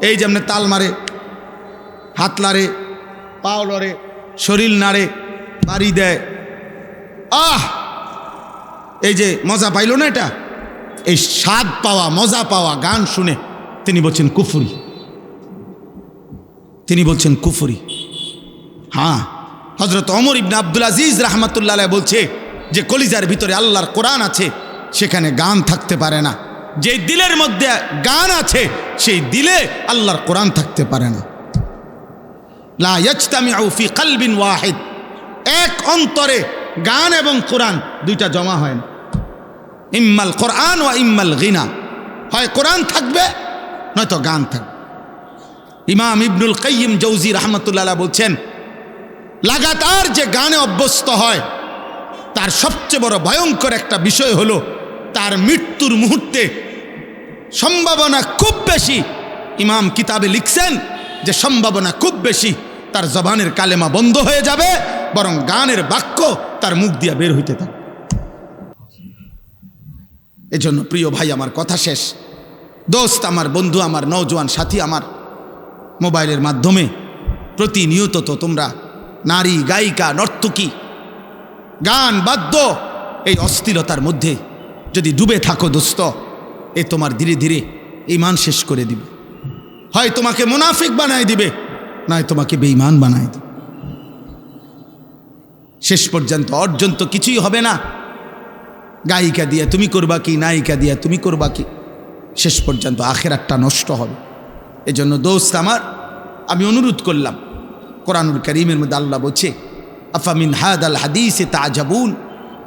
এই যেমন তাল মারে, হাত লাড়ে, পাও লড়ে, শরীর নাড়ে, বাড়ি দেয়, এই যে মজা পাইল না, এটা এই স্বাদ পাওয়া, মজা পাওয়া গান শুনে তিনি বলছেন কুফরি, তিনি বলছেন কুফরি। হ্যাঁ, হযরত ওমর ইবনে আব্দুল আজিজ রাহমাতুল্লাহ আলাইহি বলছে যে কলিজার ভিতরে আল্লাহর কোরআন আছে, সেখানে গান থাকতে পারে না। যে দিলের মধ্যে গান আছে সেই দিলে আল্লাহর কোরআন থাকতে পারে না। লা ইয়াজতামিউ ফি কলবিন ওয়াহিদ, এক অন্তরে গান এবং কোরআন দুইটা জমা হয় না। ইম্মাল কোরআন ওয়া ইম্মাল গিনা, হয় কোরআন থাকবে নয়তো গান থাকবে। ইমাম ইবনুল কাইয়িম জৌজি রাহমাতুল্লাহ আলাইহি বলছেন, লাগাতার যে গানে অভ্যস্ত হয় তার সবচেয়ে বড় ভয়ঙ্কর একটা বিষয় হলো তার মৃত্যুর মুহূর্তে সম্ভাবনা খুব বেশি, ইমাম কিতাবে লিখছেন যে সম্ভাবনা খুব বেশি তার জবানের কালেমা বন্ধ হয়ে যাবে, বরং গানের বাক্য তার মুখ দিয়ে বের হইতে থাকে। এজন্য প্রিয় ভাই আমার, কথা শেষ, দোস্ত আমার, বন্ধু আমার, নওজোয়ান সাথী আমার, মোবাইলের মাধ্যমে প্রতিনিয়ত তো তোমরা নারী, গায়িকা, নর্তকী, গান, বাদ্য, এই অস্থিরতার মধ্যে যদি ডুবে থাকো দোস্ত, এ তোমার ধীরে ধীরে ঈমান শেষ করে দিবে। হয় তোমাকে মুনাফিক বানায় দিবে, নয় তোমাকে বেঈমান বানায় দিবে। শেষ পর্যন্ত অর্জন তো কিছুই হবে না। গায়িকা দিয়ে তুমি করবা কি, নায়িকা দিয়ে তুমি করবা কি, শেষ পর্যন্ত আখিরাতটা নষ্ট হবে। এজন্য দোস্ত আমার, আমি অনুরোধ করলাম, কোরআনুল কারীমের মধ্যে আল্লাহ বলছে, আফামিন হাদাল হাদিসে তাজাবুন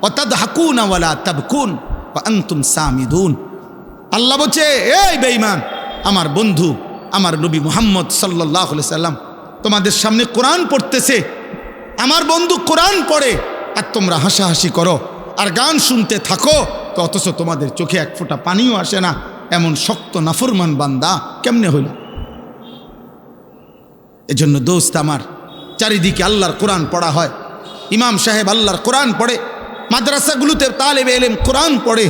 ওয়া তাদহাকুনা ওয়া লা তাবকুন ওয়া আনতুম সামিদুন। আল্লাহ বলছে, এই বেঈমান, আমার বন্ধু আমার নবী মুহাম্মদ সাল্লাল্লাহু আলাইহি সাল্লাম তোমাদের সামনে কোরআন পড়তেছে, আমার বন্ধু কোরআন পড়ে আর তোমরা হাসাহাসি করো আর গান শুনতে থাকো, তো অথচ তোমাদের চোখে এক ফোঁটা পানিও আসে না। এমন শক্ত নাফরমান বান্দা কেমনে হইল? এজন্য দোস্ত আমার, চারিদিকে আল্লাহর কোরআন পড়া হয়, ইমাম সাহেব আল্লাহর কোরআন পড়ে, মাদ্রাসাগুলোতে তালেবে ইলম কোরআন পড়ে,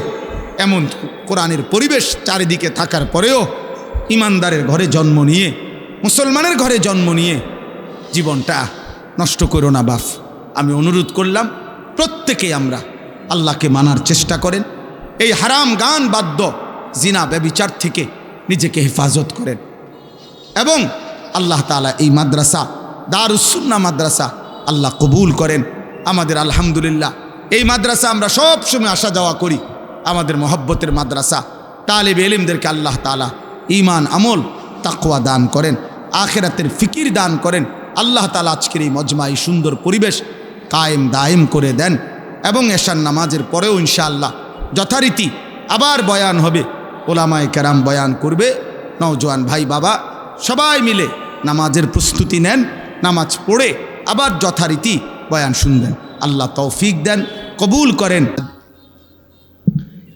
এমন কোরআনের পরিবেশ চারিদিকে থাকার পরেও ইমানদারের ঘরে জন্ম নিয়ে, মুসলমানের ঘরে জন্ম নিয়ে জীবনটা নষ্ট করো না বাপ। আমি অনুরোধ করলাম প্রত্যেকেই আমরা আল্লাহকে মানার চেষ্টা করেন, এই হারাম গান, বাদ্য, জিনা, ব্যভিচার থেকে নিজেকে হেফাজত করেন, এবং আল্লাহ তাআলা এই মাদ্রাসা, দারুস সুন্নাহ মাদ্রাসা আল্লাহ কবুল করেন আমাদের। আলহামদুলিল্লাহ, এই মাদ্রাসা আমরা সব সময় আসা যাওয়া করি, আমাদের মহব্বতের মাদ্রাসা। তালেবে ইলমদেরকে আল্লাহ তাআলা ঈমান, আমল, তাকওয়া দান করেন, আখিরাতের ফিকির দান করেন। আল্লাহ তাআলা আজকের এই মজমাই সুন্দর পরিবেশ কায়েম দায়েম করে দেন, এবং এশার নামাজের পরেও ইনশাআল্লাহ যথারীতি আবার বয়ান হবে, ওলামায়ে কেরাম বয়ান করবে, নওজোয়ান ভাই বাবা সবাই মিলে নামাজের প্রস্তুতি নেন, নামাজ পড়ে আবার যথারীতি বয়ান শুনবেন। আল্লাহ তৌফিক দেন, কবুল করেন।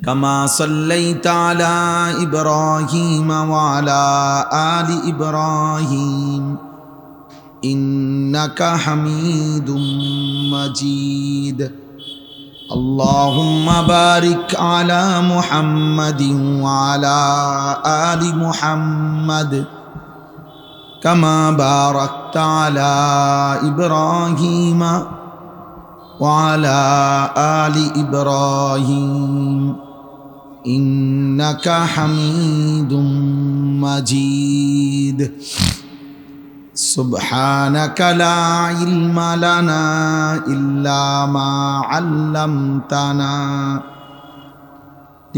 কামা সাল্লাইতা আলা ইব্রাহিম ওয়া আলা আলি ইব্রাহিম ইন্নাকা হামিদুম মাজিদ। আল্লাহুম্মা বারিক আলা মুহাম্মাদিন ওয়া আলা আলি মুহাম্মাদ কামা বারাকতা আলা ইব্রাহিম ওয়া আলা আলি ইব্রাহিম ইন্নাকা হামিদুম মাজিদ। সুবহানাকা লা ইলমা লানা ইল্লা মা আল্লামতানা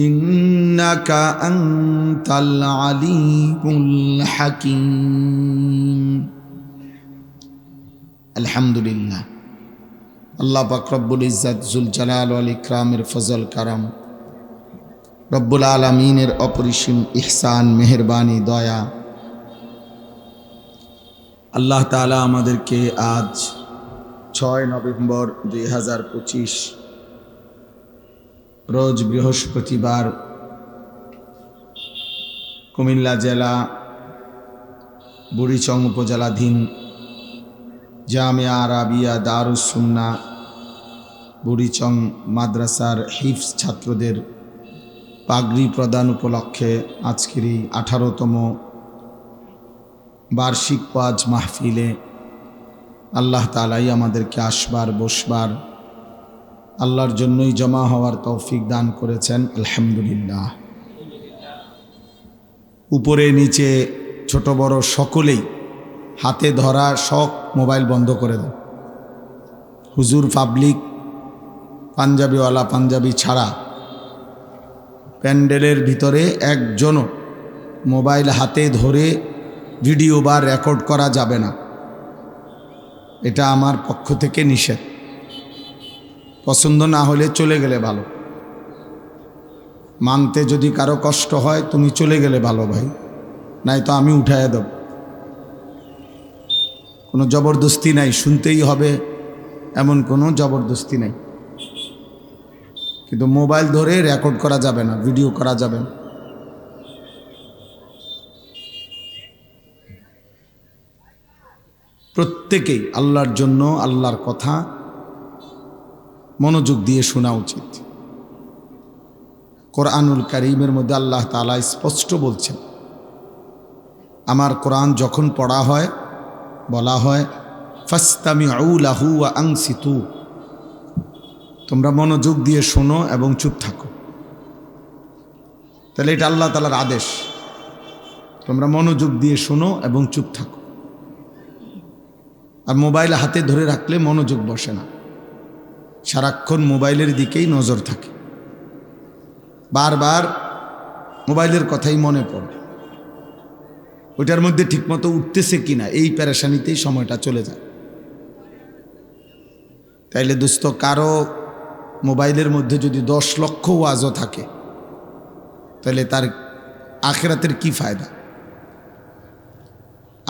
ইন্নাকা আনতাল আলিমুল হাকীম। আলহামদুলিল্লাহ, আল্লাহ পাক রব্বুল ইজ্জত জুল জালাল ওয়াল ইকরামের ফজল কারাম, রব্বুল আলামিনের অপরিসীম ইহসান, মেহেরবানি, দয়া, আল্লাহ তাআলা আমাদেরকে আজ 6 নভেম্বর 2025 রোজ বৃহস্পতিবার কুমিল্লা জেলা বুড়িচং উপজেলাধীন জামিয়া আরাবিয়া দারুস সুন্নাহ বুড়িচং মাদ্রাসার হিফজ ছাত্রদের পাগড়ি প্রদান উপলক্ষে আজকের এই 18তম বার্ষিক ওয়াজ মাহফিলে আল্লাহ তাআলাই আমাদেরকে আসবার, বসবার, আল্লাহর জন্যই জমা হওয়ার তৌফিক দান করেছেন। আলহামদুলিল্লাহ। উপরে নিচে ছোট বড় সকলেই হাতে ধরা শখ মোবাইল বন্ধ করে দেন। হুজুর পাবলিক পাঞ্জাবিওয়ালা পাঞ্জাবি ছাড়া প্যান্ডেলের ভিতরে একজনও মোবাইল হাতে ধরে ভিডিও বা রেকর্ড করা যাবে না। এটা আমার পক্ষ থেকে নিষেধ। পছন্দ না হলে চলে গেলে ভালো। মানতে যদি কারো কষ্ট হয় তুমি চলে গেলে ভালো ভাই, নাই তো আমি উঠাইয়া দেব। কোনো জবরদস্তি নাই, শুনতেই হবে এমন কোনো জবরদস্তি নাই। কিন্তু মোবাইল ধরে রেকর্ড করা যাবে না, ভিডিও করা যাবে না। প্রত্যেকেই আল্লাহর জন্য আল্লাহর কথা মনোযোগ দিয়ে শোনা উচিত। কোরআনুল কারীমের মধ্যে আল্লাহ তাআলা স্পষ্ট বলছেন, আমার কোরআন যখন পড়া হয় বলা হয় ফাসতামিউ লাহু ওয়া আনসিতু, তোমরা মনোযোগ দিয়ে শোনো এবং চুপ থাকো। তাহলে এটা আল্লাহ তাআলার আদেশ, তোমরা মনোযোগ দিয়ে শোনো এবং চুপ থাকো। আর মোবাইল হাতে ধরে রাখলে মনোযোগ বসে না, সারাক্ষণ মোবাইলের দিকেই নজর থাকে, বারবার মোবাইলের কথাই মনে পড়ে, ওইটার মধ্যে ঠিকমতো উঠতেছে কিনা এই পেরেশানিতেই সময়টা চলে যায়। তাইলে দোস্ত, কারো মোবাইলের মধ্যে যদি 10 লক্ষ ওয়াজও থাকে তাহলে তার আখেরাতের কি ফায়দা?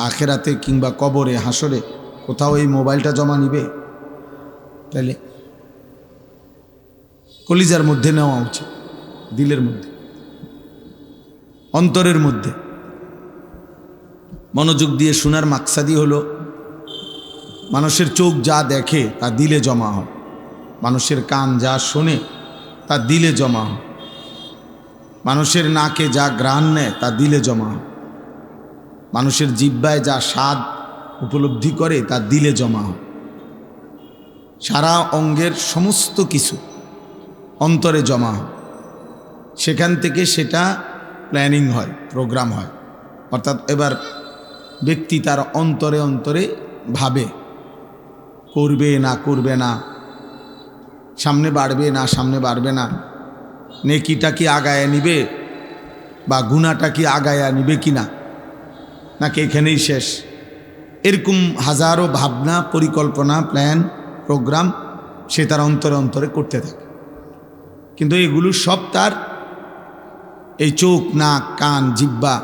আখেরাতে কিংবা কবরে হাসরে কোথাও এই মোবাইলটা জমা নিবে? তাহলে কলিজার মধ্যে নেওয়া উচিত, দিলের মধ্যে, অন্তরের মধ্যে। মনোযোগ দিয়ে শোনার মাকসাদই হলো মানুষের চোখ যা দেখে তা দিলে জমা হয়, মানুষের কান যা শোনে তা দিলে জমা হয়, মানুষের নাকে যা ঘ্রাণ নেয় তা দিলে জমা হয়, মানুষের জিহ্বায় যা স্বাদ উপলব্ধি করে তা দিলে জমা হয়। সারা অঙ্গের সমস্ত কিছু অন্তরে জমা হয়, সেখান থেকে সেটা প্ল্যানিং হয়, প্রোগ্রাম হয়। অর্থাৎ এবার ব্যক্তি তার অন্তরে অন্তরে ভাবে, করবে না করবে না, সামনে বাড়বে না সামনে বাড়বে না, নেকিটা কি আগায়া নিবে বা গুনাহটা কি আগায়া নিবে কিনা, নাকি এখানেই শেষ। এরকম হাজারো ভাবনা, পরিকল্পনা, প্ল্যান, প্রোগ্রাম সে তার অন্তরে অন্তরে করতে থাকে। কিন্তু এগুলো সব তার এই চোখ, নাক, কান, জিহ্বা,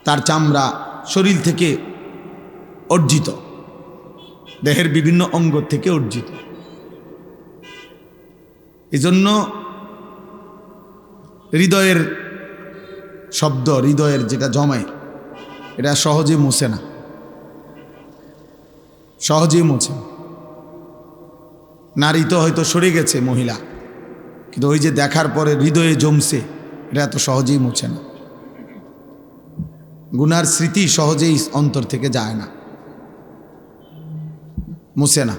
তার চামড়া, শরীর থেকে অর্জিত, দেহের বিভিন্ন অঙ্গ থেকে অর্জিত। এজন্য হৃদয়ের শব্দ, হৃদয়ের যেটা জমায়, এটা সহজে মুছে না, সহজেই মুছে। নারী তো হয়তো সরে গেছে, মহিলা, কিন্তু ওই যে দেখার পরে হৃদয়ে জমছে, এটা এত সহজেই মুছে না। গুনার স্মৃতি সহজেই অন্তর থেকে যায় না, মুছে না।